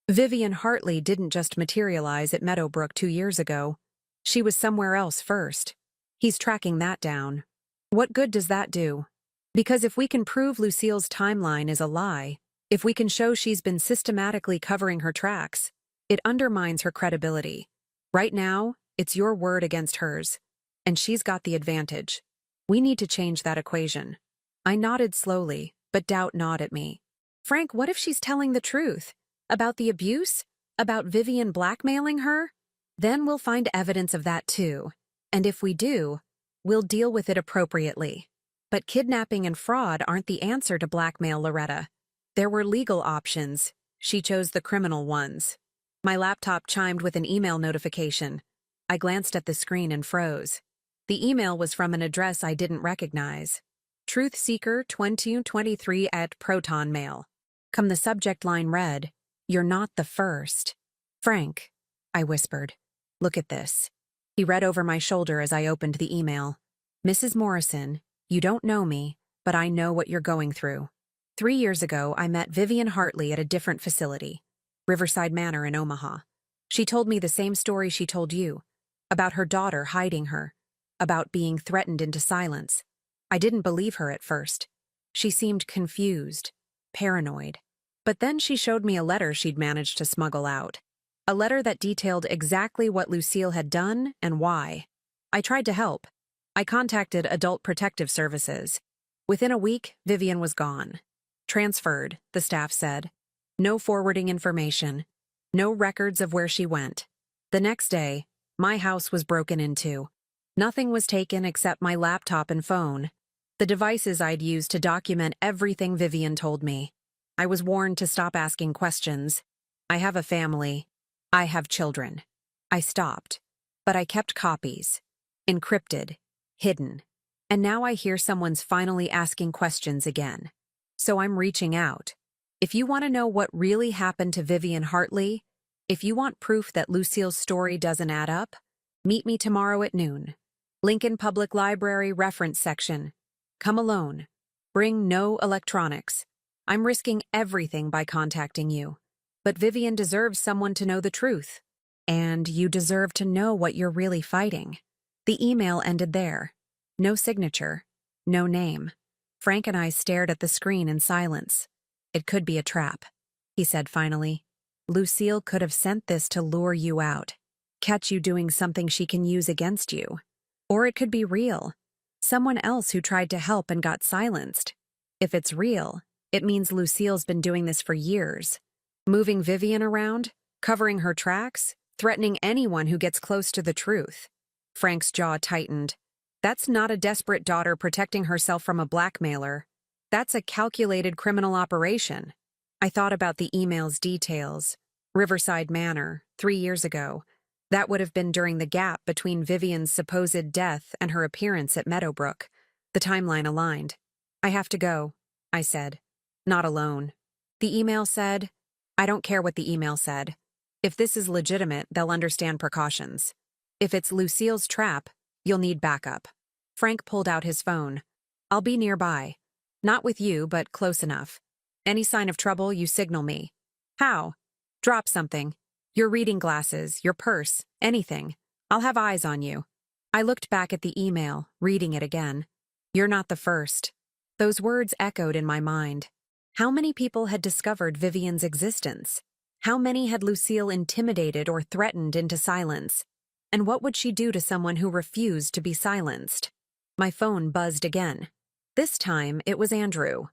Speaker 1: Vivian Hartley didn't just materialize at Meadowbrook 2 years ago. She was somewhere else first. He's tracking that down. What good does that do? Because if we can prove Lucille's timeline is a lie, if we can show she's been systematically covering her tracks, it undermines her credibility. Right now, it's your word against hers. And she's got the advantage. We need to change that equation. I nodded slowly, but doubt gnawed at me. Frank, what if she's telling the truth? About the abuse? About Vivian blackmailing her? Then we'll find evidence of that too. And if we do, we'll deal with it appropriately. But kidnapping and fraud aren't the answer to blackmail, Loretta. There were legal options. She chose the criminal ones. My laptop chimed with an email notification. I glanced at the screen and froze. The email was from an address I didn't recognize. Truthseeker2023@ProtonMail. The subject line read, "You're not the first." Frank, I whispered. Look at this. He read over my shoulder as I opened the email. Mrs. Morrison, you don't know me, but I know what you're going through. 3 years ago, I met Vivian Hartley at a different facility, Riverside Manor in Omaha. She told me the same story she told you, about her daughter hiding her, about being threatened into silence. I didn't believe her at first. She seemed confused, paranoid. But then she showed me a letter she'd managed to smuggle out. A letter that detailed exactly what Lucille had done and why. I tried to help. I contacted Adult Protective Services. Within a week, Vivian was gone. Transferred, the staff said. No forwarding information. No records of where she went. The next day, my house was broken into. Nothing was taken except my laptop and phone. The devices I'd used to document everything Vivian told me. I was warned to stop asking questions. I have a family. I have children. I stopped. But I kept copies. Encrypted. Hidden. And now I hear someone's finally asking questions again. So I'm reaching out. If you want to know what really happened to Vivian Hartley, if you want proof that Lucille's story doesn't add up, meet me tomorrow at noon. Lincoln Public Library reference section. Come alone. Bring no electronics. I'm risking everything by contacting you. But Vivian deserves someone to know the truth. And you deserve to know what you're really fighting. The email ended there. No signature. No name. Frank and I stared at the screen in silence. It could be a trap, he said finally. Lucille could have sent this to lure you out, catch you doing something she can use against you. Or it could be real. Someone else who tried to help and got silenced. If it's real, it means Lucille's been doing this for years. Moving Vivian around, covering her tracks, threatening anyone who gets close to the truth. Frank's jaw tightened. That's not a desperate daughter protecting herself from a blackmailer. That's a calculated criminal operation. I thought about the email's details. Riverside Manor, 3 years ago. That would have been during the gap between Vivian's supposed death and her appearance at Meadowbrook. The timeline aligned. I have to go, I said. Not alone. The email said, I don't care what the email said. If this is legitimate, they'll understand precautions. If it's Lucille's trap, you'll need backup. Frank pulled out his phone. I'll be nearby. Not with you, but close enough. Any sign of trouble, you signal me. How? Drop something. Your reading glasses, your purse, anything. I'll have eyes on you. I looked back at the email, reading it again. You're not the first. Those words echoed in my mind. How many people had discovered Vivian's existence? How many had Lucille intimidated or threatened into silence? And what would she do to someone who refused to be silenced? My phone buzzed again. This time, it was Andrew.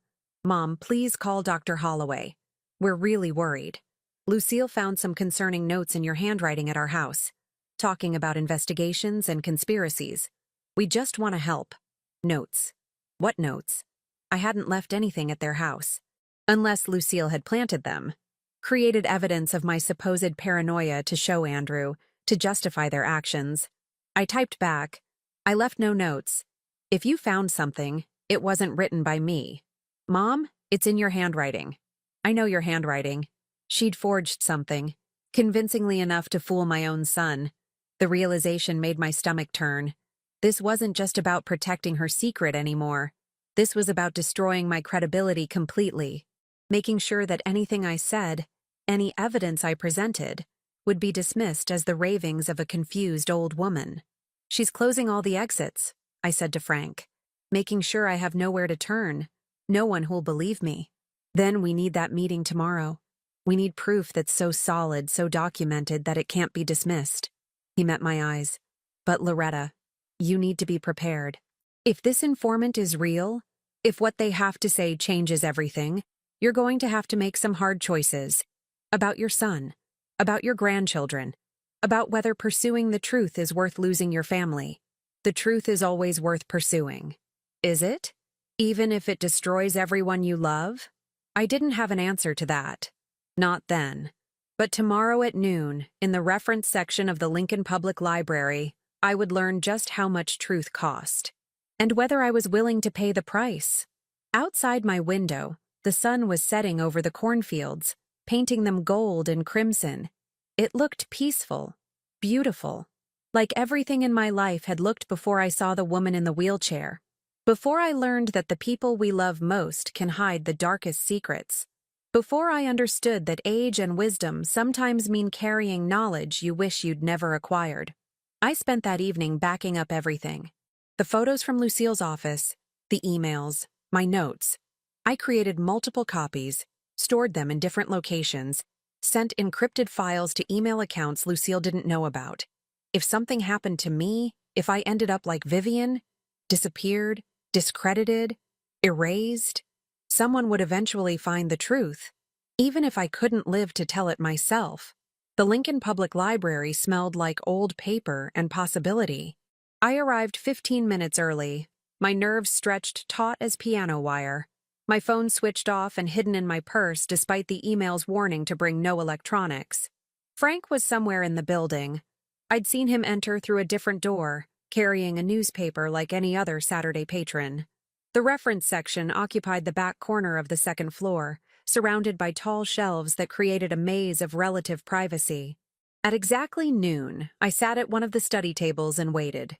Speaker 1: Mom, please call Dr. Holloway. We're really worried. Lucille found some concerning notes in your handwriting at our house, talking about investigations and conspiracies. We just want to help. Notes. What notes? I hadn't left anything at their house. Unless Lucille had planted them. Created evidence of my supposed paranoia to show Andrew, to justify their actions. I typed back, I left no notes. If you found something, it wasn't written by me. Mom, it's in your handwriting. I know your handwriting. She'd forged something, convincingly enough to fool my own son. The realization made my stomach turn. This wasn't just about protecting her secret anymore. This was about destroying my credibility completely, making sure that anything I said, any evidence I presented, would be dismissed as the ravings of a confused old woman. She's closing all the exits, I said to Frank, making sure I have nowhere to turn, no one who'll believe me. Then we need that meeting tomorrow. We need proof that's so solid, so documented that it can't be dismissed. He met my eyes. But Loretta, you need to be prepared. If this informant is real, if what they have to say changes everything, you're going to have to make some hard choices. About your son, about your grandchildren, about whether pursuing the truth is worth losing your family. The truth is always worth pursuing. Is it? Even if it destroys everyone you love? I didn't have an answer to that. Not then. But tomorrow at noon, in the reference section of the Lincoln Public Library, I would learn just how much truth cost. And whether I was willing to pay the price. Outside my window, the sun was setting over the cornfields, painting them gold and crimson. It looked peaceful, beautiful, like everything in my life had looked before I saw the woman in the wheelchair. Before I learned that the people we love most can hide the darkest secrets. Before I understood that age and wisdom sometimes mean carrying knowledge you wish you'd never acquired. I spent that evening backing up everything. The photos from Lucille's office, the emails, my notes. I created multiple copies, stored them in different locations, sent encrypted files to email accounts Lucille didn't know about. If something happened to me, if I ended up like Vivian, disappeared, discredited, erased, someone would eventually find the truth, even if I couldn't live to tell it myself. The Lincoln Public Library smelled like old paper and possibility. I arrived 15 minutes early, my nerves stretched taut as piano wire. My phone switched off and hidden in my purse despite the email's warning to bring no electronics. Frank was somewhere in the building. I'd seen him enter through a different door, carrying a newspaper like any other Saturday patron. The reference section occupied the back corner of the second floor, surrounded by tall shelves that created a maze of relative privacy. At exactly noon, I sat at one of the study tables and waited.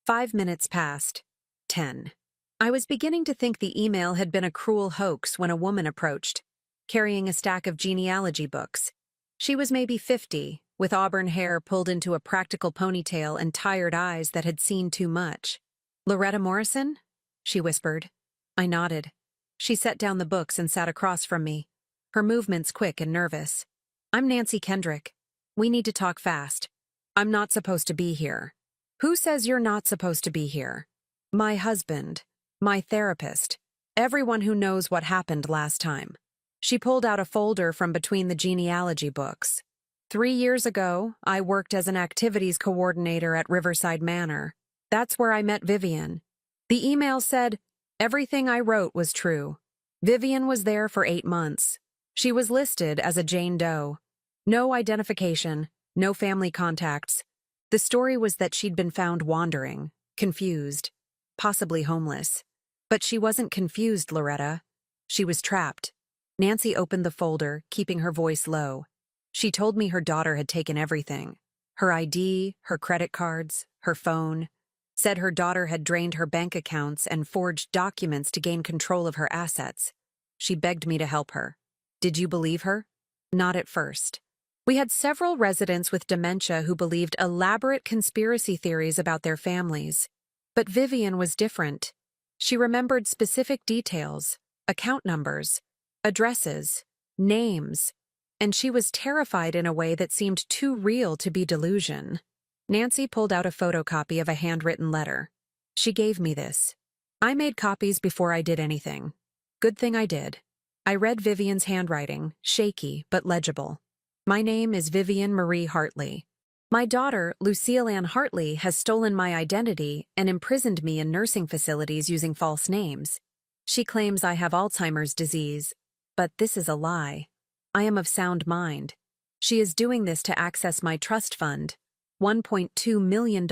Speaker 1: 5 minutes passed. 10. I was beginning to think the email had been a cruel hoax when a woman approached, carrying a stack of genealogy books. She was maybe 50, with auburn hair pulled into a practical ponytail and tired eyes that had seen too much. "Loretta Morrison?" she whispered. I nodded. She set down the books and sat across from me, her movements quick and nervous. "I'm Nancy Kendrick. We need to talk fast. I'm not supposed to be here." "Who says you're not supposed to be here?" "My husband. My therapist. Everyone who knows what happened last time." She pulled out a folder from between the genealogy books. 3 years ago, I worked as an activities coordinator at Riverside Manor. That's where I met Vivian. The email said, everything I wrote was true. Vivian was there for 8 months. She was listed as a Jane Doe. No identification, no family contacts. The story was that she'd been found wandering, confused, possibly homeless. But she wasn't confused, Loretta. She was trapped. Nancy opened the folder, keeping her voice low. She told me her daughter had taken everything. Her ID, her credit cards, her phone. Said her daughter had drained her bank accounts and forged documents to gain control of her assets. She begged me to help her. Did you believe her? Not at first. We had several residents with dementia who believed elaborate conspiracy theories about their families. But Vivian was different. She remembered specific details, account numbers, addresses, names, and she was terrified in a way that seemed too real to be delusion. Nancy pulled out a photocopy of a handwritten letter. She gave me this. I made copies before I did anything. Good thing I did. I read Vivian's handwriting, shaky but legible. My name is Vivian Marie Hartley. My daughter, Lucille Ann Hartley, has stolen my identity and imprisoned me in nursing facilities using false names. She claims I have Alzheimer's disease, but this is a lie. I am of sound mind. She is doing this to access my trust fund, $1.2 million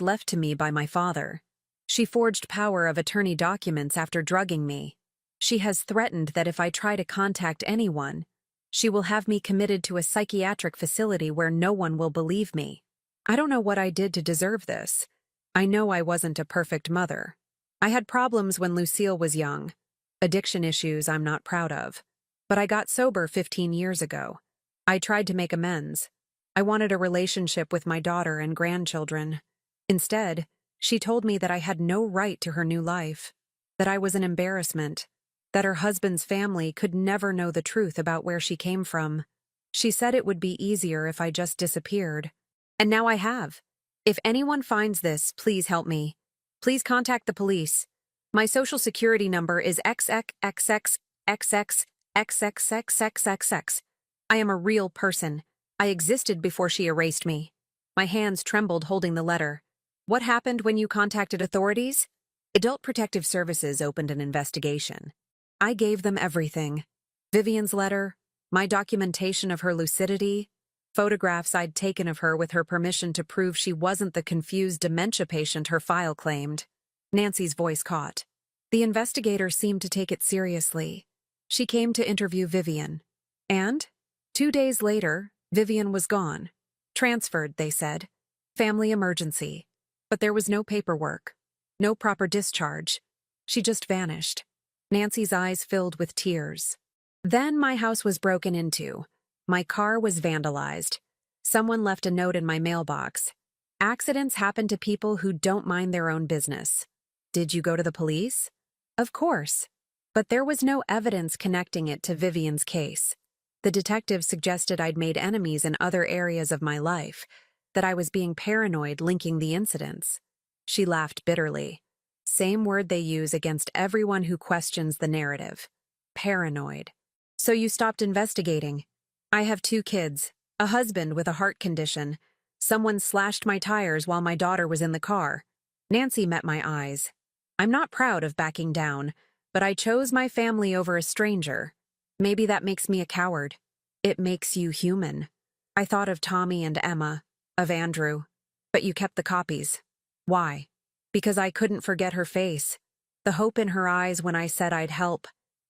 Speaker 1: left to me by my father. She forged power of attorney documents after drugging me. She has threatened that if I try to contact anyone, she will have me committed to a psychiatric facility where no one will believe me. I don't know what I did to deserve this. I know I wasn't a perfect mother. I had problems when Lucille was young. Addiction issues I'm not proud of. But I got sober 15 years ago. I tried to make amends. I wanted a relationship with my daughter and grandchildren. Instead, she told me that I had no right to her new life, that I was an embarrassment, that her husband's family could never know the truth about where she came from. She said it would be easier if I just disappeared. And now I have. If anyone finds this, please help me. Please contact the police. My social security number is XXXXXXXXXXX. I am a real person. I existed before she erased me. My hands trembled holding the letter. What happened when you contacted authorities? Adult Protective Services opened an investigation. I gave them everything. Vivian's letter, my documentation of her lucidity, photographs I'd taken of her with her permission to prove she wasn't the confused dementia patient her file claimed. Nancy's voice caught. The investigator seemed to take it seriously. She came to interview Vivian. And 2 days later, Vivian was gone. Transferred, they said. Family emergency. But there was no paperwork. No proper discharge. She just vanished. Nancy's eyes filled with tears. Then my house was broken into. My car was vandalized. Someone left a note in my mailbox. Accidents happen to people who don't mind their own business. Did you go to the police? Of course. But there was no evidence connecting it to Vivian's case. The detective suggested I'd made enemies in other areas of my life, that I was being paranoid linking the incidents. She laughed bitterly. Same word they use against everyone who questions the narrative. Paranoid. So you stopped investigating. I have 2 kids, a husband with a heart condition. Someone slashed my tires while my daughter was in the car. Nancy met my eyes. I'm not proud of backing down, but I chose my family over a stranger. Maybe that makes me a coward. It makes you human. I thought of Tommy and Emma, of Andrew, but you kept the copies. Why? Because I couldn't forget her face, the hope in her eyes when I said I'd help,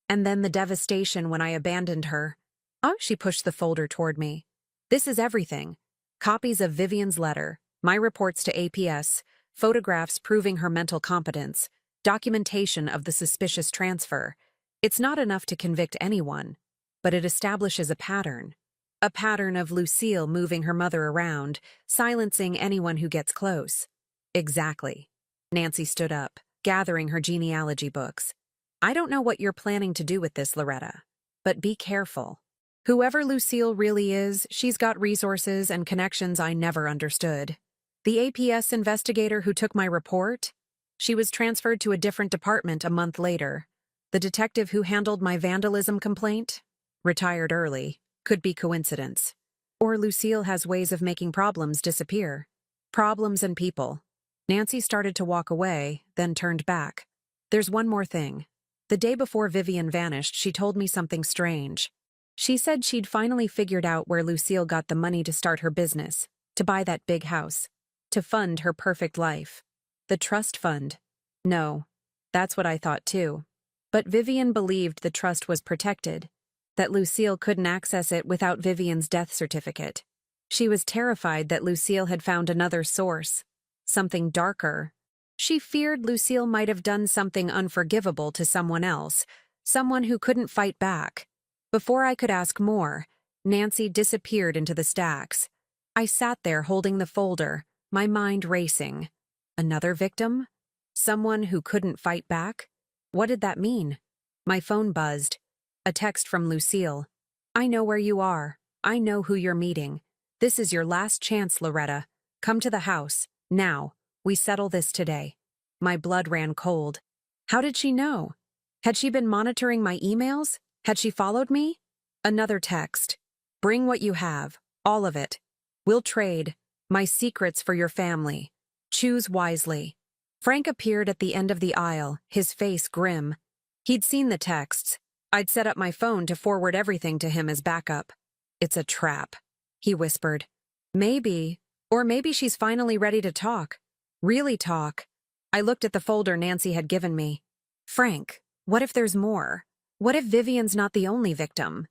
Speaker 1: and then the devastation when I abandoned her. Oh, she pushed the folder toward me. This is everything. Copies of Vivian's letter, my reports to APS, photographs proving her mental competence, documentation of the suspicious transfer. It's not enough to convict anyone, but it establishes a pattern. A pattern of Lucille moving her mother around, silencing anyone who gets close. Exactly. Nancy stood up, gathering her genealogy books. I don't know what you're planning to do with this, Loretta, but be careful. Whoever Lucille really is, she's got resources and connections I never understood. The APS investigator who took my report? She was transferred to a different department a month later. The detective who handled my vandalism complaint? Retired early. Could be coincidence. Or Lucille has ways of making problems disappear. Problems and people. Nancy started to walk away, then turned back. There's one more thing. The day before Vivian vanished, she told me something strange. She said she'd finally figured out where Lucille got the money to start her business, to buy that big house, to fund her perfect life. The trust fund. No, that's what I thought too. But Vivian believed the trust was protected, that Lucille couldn't access it without Vivian's death certificate. She was terrified that Lucille had found another source, something darker. She feared Lucille might have done something unforgivable to someone else, someone who couldn't fight back. Before I could ask more, Nancy disappeared into the stacks. I sat there holding the folder, my mind racing. Another victim? Someone who couldn't fight back? What did that mean? My phone buzzed. A text from Lucille. I know where you are. I know who you're meeting. This is your last chance, Loretta. Come to the house, now. We settle this today. My blood ran cold. How did she know? Had she been monitoring my emails? Had she followed me? Another text. Bring what you have, all of it. We'll trade. My secrets for your family. Choose wisely. Frank appeared at the end of the aisle, his face grim. He'd seen the texts. I'd set up my phone to forward everything to him as backup. It's a trap, he whispered. Maybe, or maybe she's finally ready to talk. Really talk. I looked at the folder Nancy had given me. Frank, what if there's more? What if Vivian's not the only victim?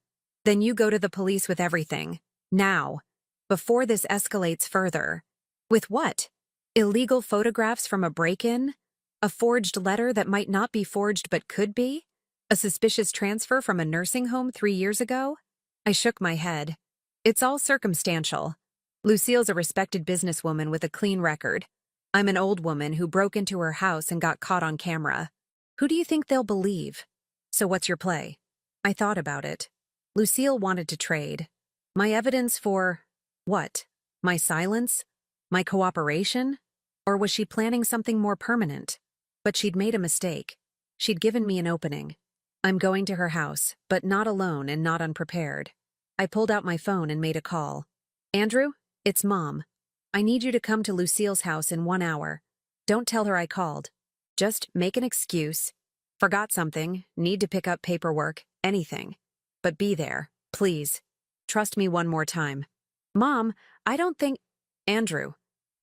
Speaker 1: Then you go to the police with everything. Now. Before this escalates further. With what? Illegal photographs from a break-in? A forged letter that might not be forged but could be? A suspicious transfer from a nursing home 3 years ago? I shook my head. It's all circumstantial. Lucille's a respected businesswoman with a clean record. I'm an old woman who broke into her house and got caught on camera. Who do you think they'll believe? So what's your play? I thought about it. Lucille wanted to trade. My evidence for… what? My silence? My cooperation? Or was she planning something more permanent? But she'd made a mistake. She'd given me an opening. I'm going to her house, but not alone and not unprepared. I pulled out my phone and made a call. Andrew, it's Mom. I need you to come to Lucille's house in 1 hour. Don't tell her I called. Just make an excuse. Forgot something, need to pick up paperwork, anything. But be there, please. Trust me one more time. Mom, I don't think… Andrew,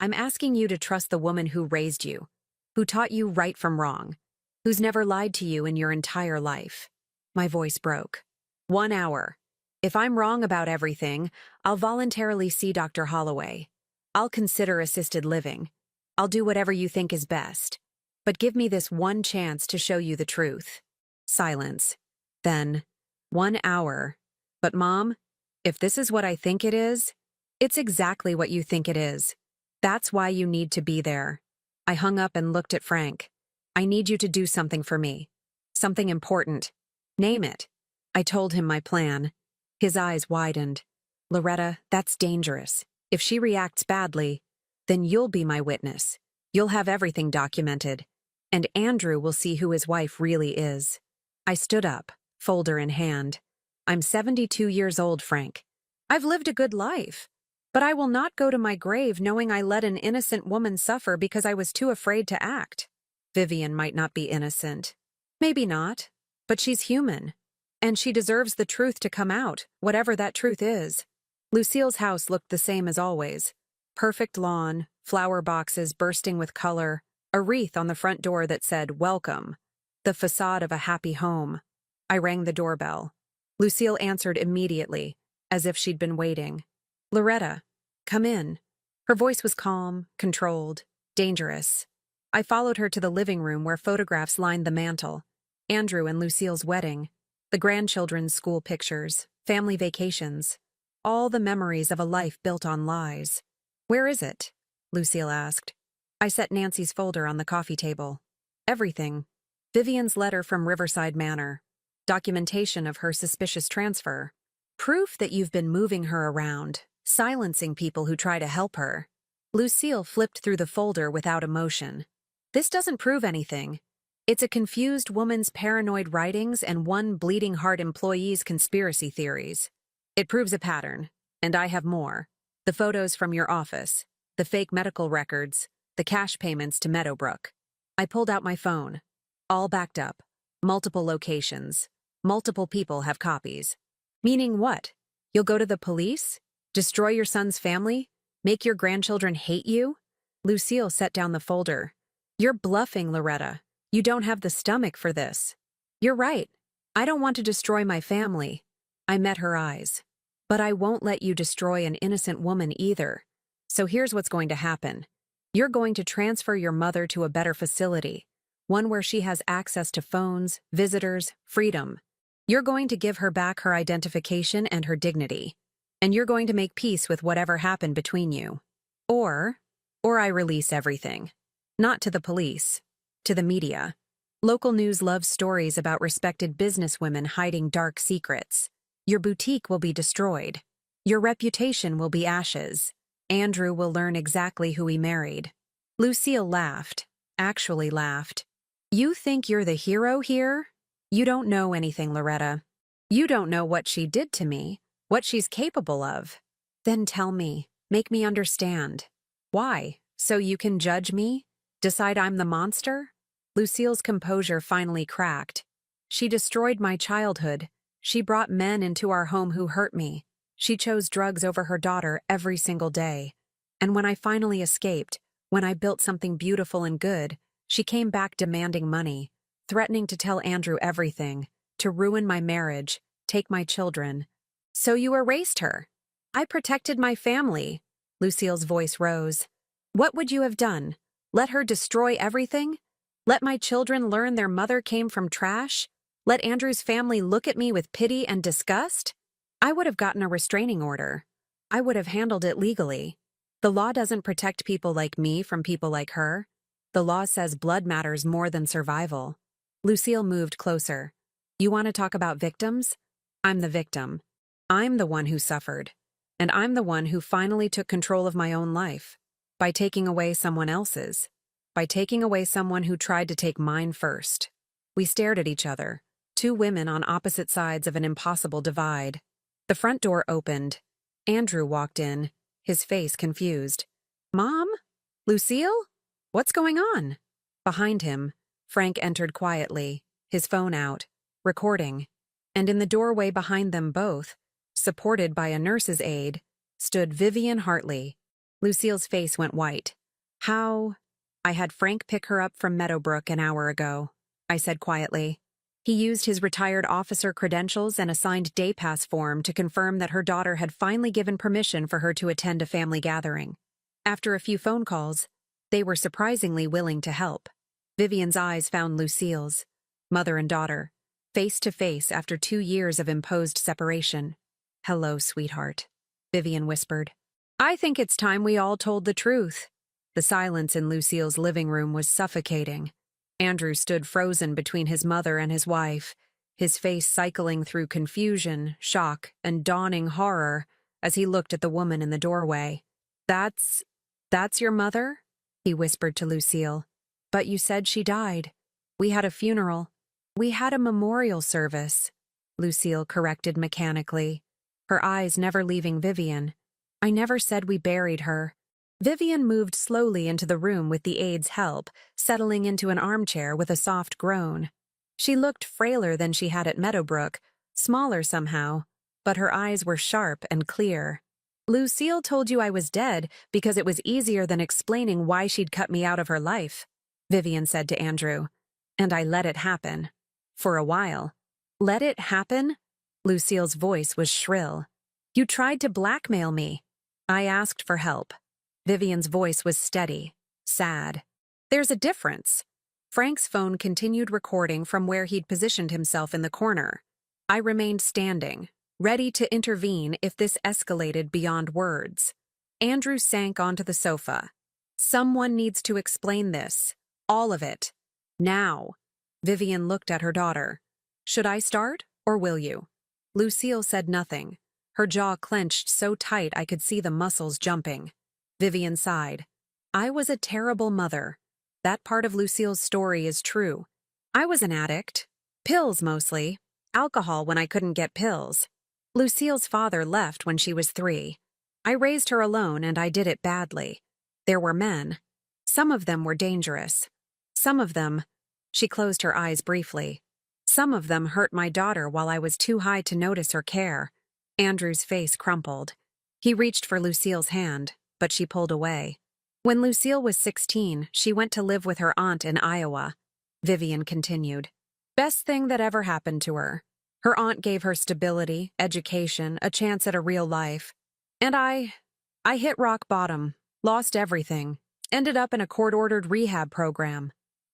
Speaker 1: I'm asking you to trust the woman who raised you, who taught you right from wrong, who's never lied to you in your entire life. My voice broke. 1 hour. If I'm wrong about everything, I'll voluntarily see Dr. Holloway. I'll consider assisted living. I'll do whatever you think is best. But give me this one chance to show you the truth. Silence. Then, 1 hour. But Mom, if this is what I think it is, it's exactly what you think it is. That's why you need to be there. I hung up and looked at Frank. I need you to do something for me. Something important. Name it. I told him my plan. His eyes widened. Loretta, that's dangerous. If she reacts badly, then you'll be my witness. You'll have everything documented. And Andrew will see who his wife really is. I stood up, folder in hand. I'm 72 years old, Frank. I've lived a good life. But I will not go to my grave knowing I let an innocent woman suffer because I was too afraid to act. Vivian might not be innocent. Maybe not. But she's human. And she deserves the truth to come out, whatever that truth is. Lucille's house looked the same as always. Perfect lawn, flower boxes bursting with color, a wreath on the front door that said, "Welcome." The facade of a happy home. I rang the doorbell. Lucille answered immediately, as if she'd been waiting. "Loretta, come in." Her voice was calm, controlled, dangerous. I followed her to the living room where photographs lined the mantel. Andrew and Lucille's wedding, the grandchildren's school pictures, family vacations, all the memories of a life built on lies. "Where is it?" Lucille asked. I set Nancy's folder on the coffee table. Everything. Vivian's letter from Riverside Manor. Documentation of her suspicious transfer. Proof that you've been moving her around, silencing people who try to help her. Lucille flipped through the folder without emotion. "This doesn't prove anything. It's a confused woman's paranoid writings and one bleeding heart employee's conspiracy theories. It proves a pattern, and I have more. The photos from your office, the fake medical records, the cash payments to Meadowbrook." I pulled out my phone. All backed up. Multiple locations. Multiple people have copies. "Meaning what? You'll go to the police? Destroy your son's family? Make your grandchildren hate you?" Lucille set down the folder. "You're bluffing, Loretta. You don't have the stomach for this." "You're right. I don't want to destroy my family." I met her eyes. "But I won't let you destroy an innocent woman either. So here's what's going to happen. You're going to transfer your mother to a better facility, one where she has access to phones, visitors, freedom. You're going to give her back her identification and her dignity. And you're going to make peace with whatever happened between you. Or I release everything. Not to the police. To the media. Local news loves stories about respected businesswomen hiding dark secrets. Your boutique will be destroyed. Your reputation will be ashes. Andrew will learn exactly who he married." Lucille laughed. Actually laughed. "You think you're the hero here? You don't know anything, Loretta. You don't know what she did to me, what she's capable of. Then tell me, make me understand. Why? So you can judge me? Decide I'm the monster?" Lucille's composure finally cracked. "She destroyed my childhood. She brought men into our home who hurt me. She chose drugs over her daughter every single day. And when I finally escaped, when I built something beautiful and good, she came back demanding money, threatening to tell Andrew everything, to ruin my marriage, take my children. So you erased her." "I protected my family." Lucille's voice rose. "What would you have done? Let her destroy everything? Let my children learn their mother came from trash? Let Andrew's family look at me with pity and disgust? I would have gotten a restraining order. I would have handled it legally. The law doesn't protect people like me from people like her. The law says blood matters more than survival." Lucille moved closer. "You want to talk about victims? I'm the victim. I'm the one who suffered. And I'm the one who finally took control of my own life. By taking away someone else's. By taking away someone who tried to take mine first." We stared at each other, two women on opposite sides of an impossible divide. The front door opened. Andrew walked in, his face confused. "Mom? Lucille? What's going on?" Behind him, Frank entered quietly, his phone out, recording. And in the doorway behind them both, supported by a nurse's aide, stood Vivian Hartley. Lucille's face went white. "How?" "I had Frank pick her up from Meadowbrook an hour ago," I said quietly. He used his retired officer credentials and a signed day pass form to confirm that her daughter had finally given permission for her to attend a family gathering. After a few phone calls, they were surprisingly willing to help. Vivian's eyes found Lucille's, mother and daughter, face to face after 2 years of imposed separation. "Hello, sweetheart," Vivian whispered. "I think it's time we all told the truth." The silence in Lucille's living room was suffocating. Andrew stood frozen between his mother and his wife, his face cycling through confusion, shock, and dawning horror as he looked at the woman in the doorway. That's your mother?" he whispered to Lucille. "But you said she died. We had a funeral. We had a memorial service," Lucille corrected mechanically, her eyes never leaving Vivian. "I never said we buried her." Vivian moved slowly into the room with the aide's help, settling into an armchair with a soft groan. She looked frailer than she had at Meadowbrook, smaller somehow, but her eyes were sharp and clear. Lucille told you I was dead because it was easier than explaining why she'd cut me out of her life, Vivian said to Andrew. And I let it happen. For a while. Let it happen? Lucille's voice was shrill. You tried to blackmail me. I asked for help. Vivian's voice was steady, sad. There's a difference. Frank's phone continued recording from where he'd positioned himself in the corner. I remained standing, ready to intervene if this escalated beyond words. Andrew sank onto the sofa. Someone needs to explain this. All of it. Now. Vivian looked at her daughter. Should I start, or will you? Lucille said nothing. Her jaw clenched so tight I could see the muscles jumping. Vivian sighed. I was a terrible mother. That part of Lucille's story is true. I was an addict. Pills mostly. Alcohol when I couldn't get pills. Lucille's father left when she was 3. I raised her alone and I did it badly. There were men. Some of them were dangerous. Some of them, she closed her eyes briefly. Some of them hurt my daughter while I was too high to notice or care. Andrew's face crumpled. He reached for Lucille's hand, but she pulled away. When Lucille was 16, she went to live with her aunt in Iowa. Vivian continued. Best thing that ever happened to her. Her aunt gave her stability, education, a chance at a real life. And I hit rock bottom, lost everything, ended up in a court-ordered rehab program.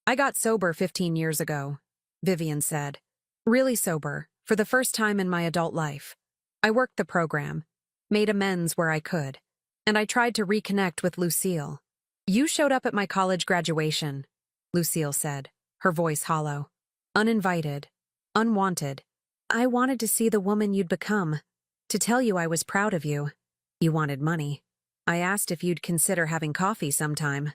Speaker 1: I got sober 15 years ago, Vivian said. Really sober, for the first time in my adult life. I worked the program, made amends where I could, and I tried to reconnect with Lucille. You showed up at my college graduation, Lucille said, her voice hollow. Uninvited, unwanted. I wanted to see the woman you'd become, to tell you I was proud of you. You wanted money. I asked if you'd consider having coffee sometime,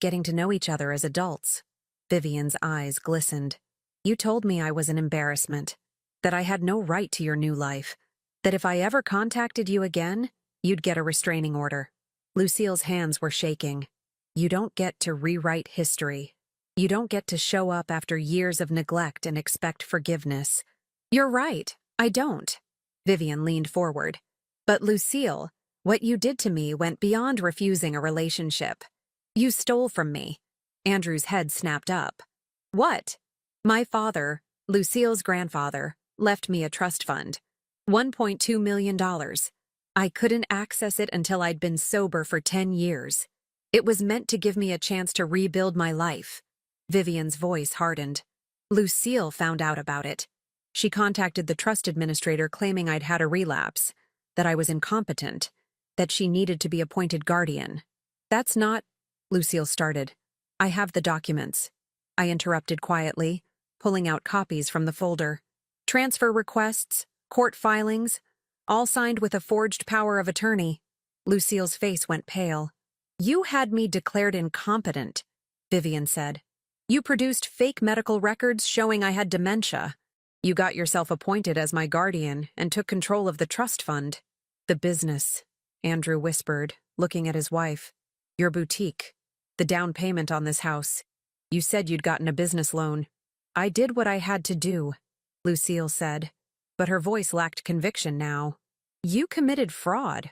Speaker 1: getting to know each other as adults. Vivian's eyes glistened. You told me I was an embarrassment, that I had no right to your new life, that if I ever contacted you again, you'd get a restraining order. Lucille's hands were shaking. You don't get to rewrite history. You don't get to show up after years of neglect and expect forgiveness. You're right, I don't. Vivian leaned forward. But Lucille, what you did to me went beyond refusing a relationship. You stole from me. Andrew's head snapped up. What? My father, Lucille's grandfather, left me a trust fund. $1.2 million. I couldn't access it until I'd been sober for 10 years. It was meant to give me a chance to rebuild my life. Vivian's voice hardened. Lucille found out about it. She contacted the trust administrator claiming I'd had a relapse, that I was incompetent, that she needed to be appointed guardian. That's not, Lucille started. I have the documents. I interrupted quietly, pulling out copies from the folder. Transfer requests, court filings, all signed with a forged power of attorney. Lucille's face went pale. You had me declared incompetent, Vivian said. You produced fake medical records showing I had dementia. You got yourself appointed as my guardian and took control of the trust fund. The business, Andrew whispered, looking at his wife. Your boutique. The down payment on this house. You said you'd gotten a business loan. I did what I had to do, Lucille said, but her voice lacked conviction now. You committed fraud,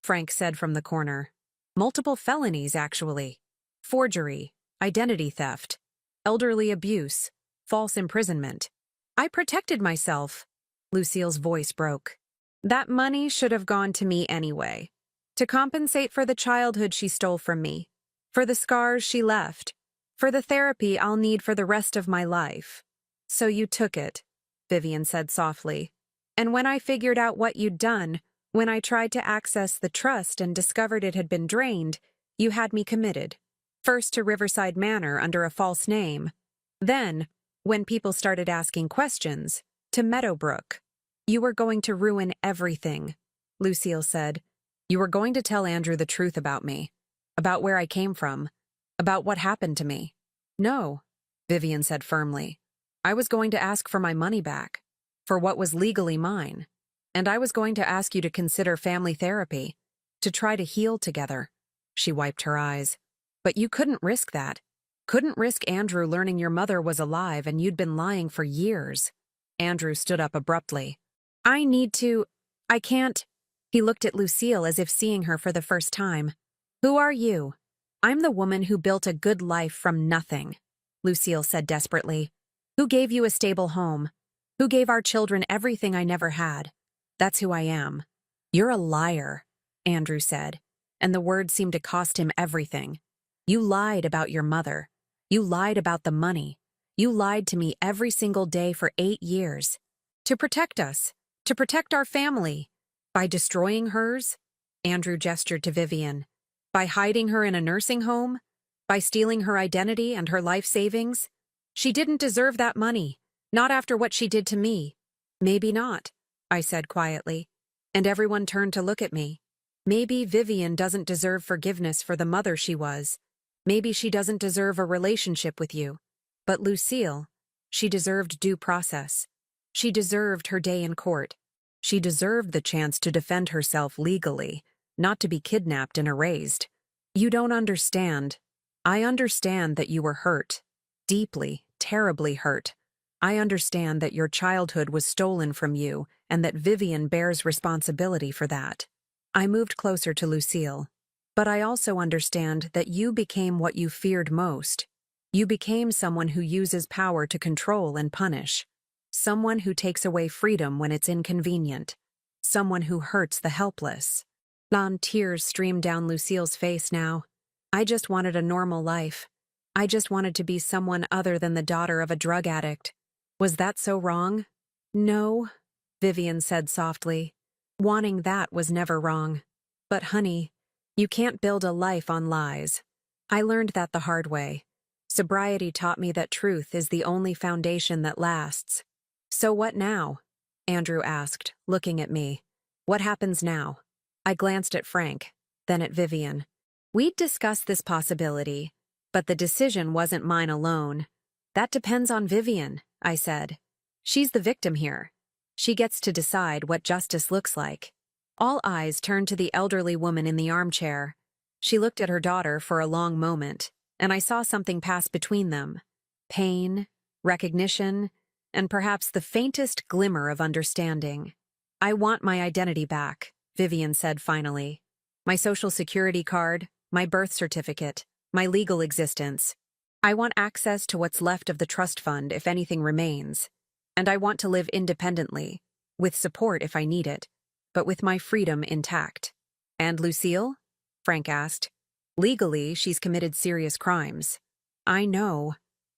Speaker 1: Frank said from the corner. Multiple felonies, actually. Forgery, identity theft, elderly abuse, false imprisonment. I protected myself. Lucille's voice broke. That money should have gone to me anyway, to compensate for the childhood she stole from me, for the scars she left, for the therapy I'll need for the rest of my life. So you took it, Vivian said softly. And when I figured out what you'd done, when I tried to access the trust and discovered it had been drained, you had me committed. First to Riverside Manor under a false name. Then, when people started asking questions, to Meadowbrook. You were going to ruin everything, Lucille said. You were going to tell Andrew the truth about me, about where I came from, about what happened to me. No, Vivian said firmly. I was going to ask for my money back, for what was legally mine, and I was going to ask you to consider family therapy, to try to heal together. She wiped her eyes. But you couldn't risk that. Couldn't risk Andrew learning your mother was alive and you'd been lying for years. Andrew stood up abruptly. I can't. He looked at Lucille as if seeing her for the first time. "Who are you?" "I'm the woman who built a good life from nothing," Lucille said desperately. "Who gave you a stable home? Who gave our children everything I never had? That's who I am." "You're a liar," Andrew said, and the words seemed to cost him everything. "You lied about your mother. You lied about the money. You lied to me every single day for 8 years. To protect us. To protect our family. By destroying hers?" Andrew gestured to Vivian. "By hiding her in a nursing home? By stealing her identity and her life savings? She didn't deserve that money. Not after what she did to me." "Maybe not," I said quietly, and everyone turned to look at me. "Maybe Vivian doesn't deserve forgiveness for the mother she was. Maybe she doesn't deserve a relationship with you. But Lucille, she deserved due process. She deserved her day in court. She deserved the chance to defend herself legally, not to be kidnapped and erased. You don't understand. I understand that you were hurt. Deeply, terribly hurt. I understand that your childhood was stolen from you and that Vivian bears responsibility for that." I moved closer to Lucille. "But I also understand that you became what you feared most. You became someone who uses power to control and punish. Someone who takes away freedom when it's inconvenient. Someone who hurts the helpless." Tears streamed down Lucille's face now. "I just wanted a normal life. I just wanted to be someone other than the daughter of a drug addict. Was that so wrong?" "No," Vivian said softly. "Wanting that was never wrong. But honey, you can't build a life on lies. I learned that the hard way. Sobriety taught me that truth is the only foundation that lasts." "So what now?" Andrew asked, looking at me. "What happens now?" I glanced at Frank, then at Vivian. "We'd discussed this possibility, but the decision wasn't mine alone. That depends on Vivian," I said. "She's the victim here. She gets to decide what justice looks like." All eyes turned to the elderly woman in the armchair. She looked at her daughter for a long moment, and I saw something pass between them. Pain, recognition, and perhaps the faintest glimmer of understanding. "I want my identity back," Vivian said finally. "My social security card, my birth certificate, my legal existence. I want access to what's left of the trust fund if anything remains. And I want to live independently, with support if I need it, but with my freedom intact." "And Lucille?" Frank asked. "Legally, she's committed serious crimes." "I know."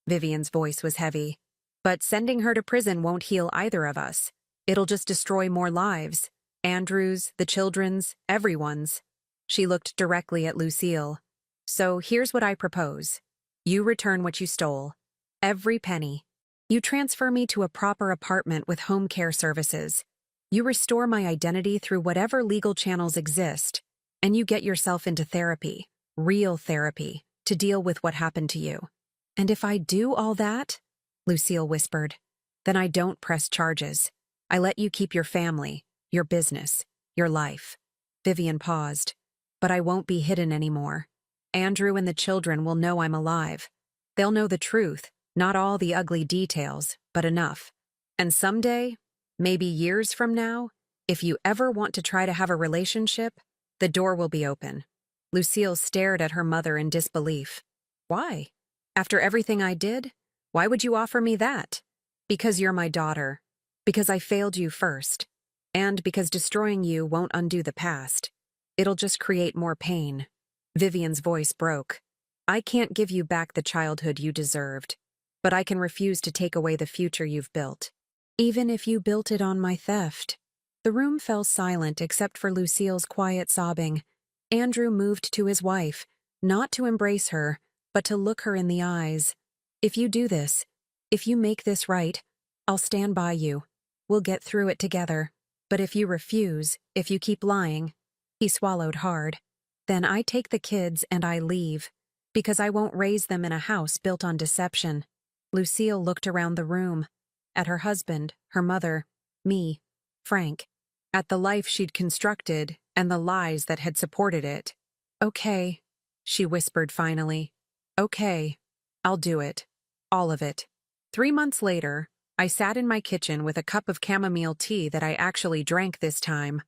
Speaker 1: Vivian's voice was heavy. "But sending her to prison won't heal either of us. It'll just destroy more lives. Andrew's, the children's, everyone's." She looked directly at Lucille. "So here's what I propose. You return what you stole. Every penny. You transfer me to a proper apartment with home care services. You restore my identity through whatever legal channels exist, and you get yourself into therapy, real therapy, to deal with what happened to you. And if I do all that," Lucille whispered, "then I don't press charges. I let you keep your family, your business, your life." Vivian paused. "But I won't be hidden anymore. Andrew and the children will know I'm alive. They'll know the truth, not all the ugly details, but enough. And someday, maybe years from now, if you ever want to try to have a relationship, the door will be open." Lucille stared at her mother in disbelief. "Why? After everything I did? Why would you offer me that?" "Because you're my daughter. Because I failed you first. And because destroying you won't undo the past. It'll just create more pain." Vivian's voice broke. "I can't give you back the childhood you deserved, but I can refuse to take away the future you've built. Even if you built it on my theft." The room fell silent except for Lucille's quiet sobbing. Andrew moved to his wife, not to embrace her, but to look her in the eyes. "If you do this, if you make this right, I'll stand by you. We'll get through it together. But if you refuse, if you keep lying," he swallowed hard, "then I take the kids and I leave, because I won't raise them in a house built on deception." Lucille looked around the room, at her husband, her mother, me, Frank, at the life she'd constructed and the lies that had supported it. "Okay," she whispered finally. "Okay, I'll do it. All of it." 3 months later, I sat in my kitchen with a cup of chamomile tea that I actually drank this time.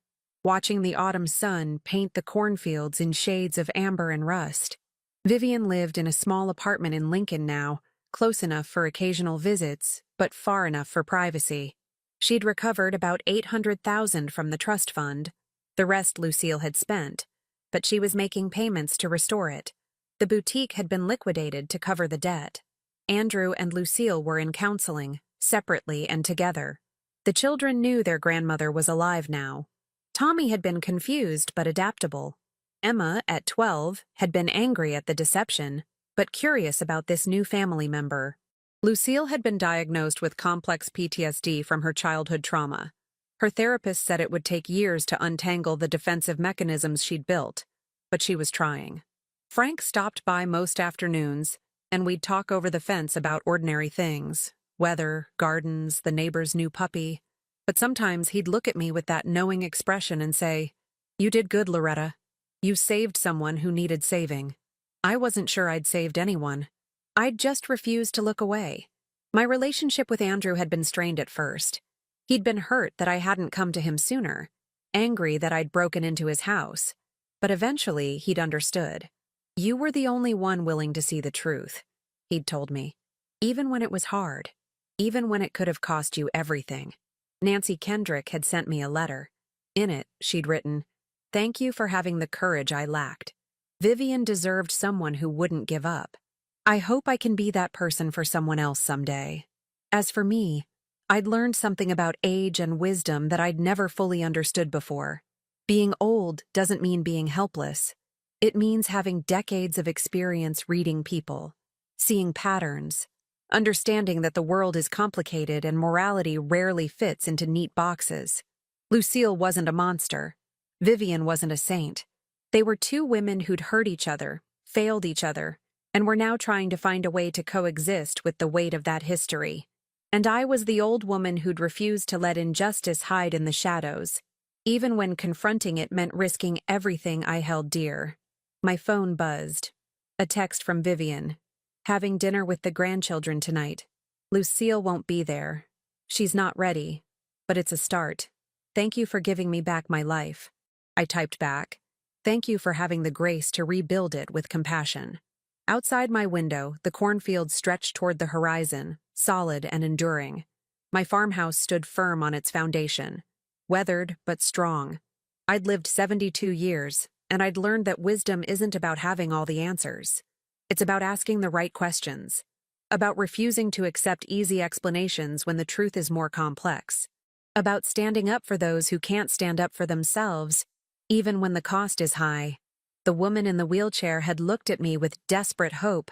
Speaker 1: watching the autumn sun paint the cornfields in shades of amber and rust. Vivian lived in a small apartment in Lincoln now, close enough for occasional visits, but far enough for privacy. She'd recovered about $800,000 from the trust fund. The rest Lucille had spent, but she was making payments to restore it. The boutique had been liquidated to cover the debt. Andrew and Lucille were in counseling, separately and together. The children knew their grandmother was alive now. Tommy had been confused but adaptable. Emma, at 12, had been angry at the deception, but curious about this new family member. Lucille had been diagnosed with complex PTSD from her childhood trauma. Her therapist said it would take years to untangle the defensive mechanisms she'd built, but she was trying. Frank stopped by most afternoons, and we'd talk over the fence about ordinary things, weather, gardens, the neighbor's new puppy. But sometimes he'd look at me with that knowing expression and say, "You did good, Loretta. You saved someone who needed saving." I wasn't sure I'd saved anyone. I'd just refused to look away. My relationship with Andrew had been strained at first. He'd been hurt that I hadn't come to him sooner, angry that I'd broken into his house. But eventually, he'd understood. "You were the only one willing to see the truth," he'd told me. "Even when it was hard. Even when it could have cost you everything." Nancy Kendrick had sent me a letter. In it, she'd written, "Thank you for having the courage I lacked. Vivian deserved someone who wouldn't give up. I hope I can be that person for someone else someday." As for me, I'd learned something about age and wisdom that I'd never fully understood before. Being old doesn't mean being helpless. It means having decades of experience reading people, seeing patterns, understanding that the world is complicated and morality rarely fits into neat boxes. Lucille wasn't a monster. Vivian wasn't a saint. They were two women who'd hurt each other, failed each other, and were now trying to find a way to coexist with the weight of that history. And I was the old woman who'd refused to let injustice hide in the shadows, even when confronting it meant risking everything I held dear. My phone buzzed. A text from Vivian. "Having dinner with the grandchildren tonight. Lucille won't be there. She's not ready, but it's a start. Thank you for giving me back my life." I typed back, "Thank you for having the grace to rebuild it with compassion." Outside my window, the cornfield stretched toward the horizon, solid and enduring. My farmhouse stood firm on its foundation, weathered but strong. I'd lived 72 years, and I'd learned that wisdom isn't about having all the answers. It's about asking the right questions, about refusing to accept easy explanations when the truth is more complex, about standing up for those who can't stand up for themselves, even when the cost is high. The woman in the wheelchair had looked at me with desperate hope,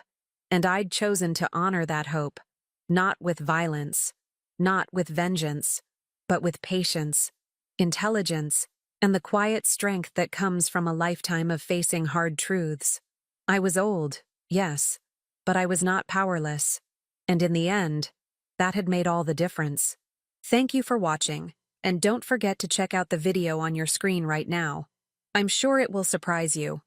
Speaker 1: and I'd chosen to honor that hope, not with violence, not with vengeance, but with patience, intelligence, and the quiet strength that comes from a lifetime of facing hard truths. I was old, yes, but I was not powerless, and in the end, that had made all the difference. Thank you for watching, and don't forget to check out the video on your screen right now. I'm sure it will surprise you.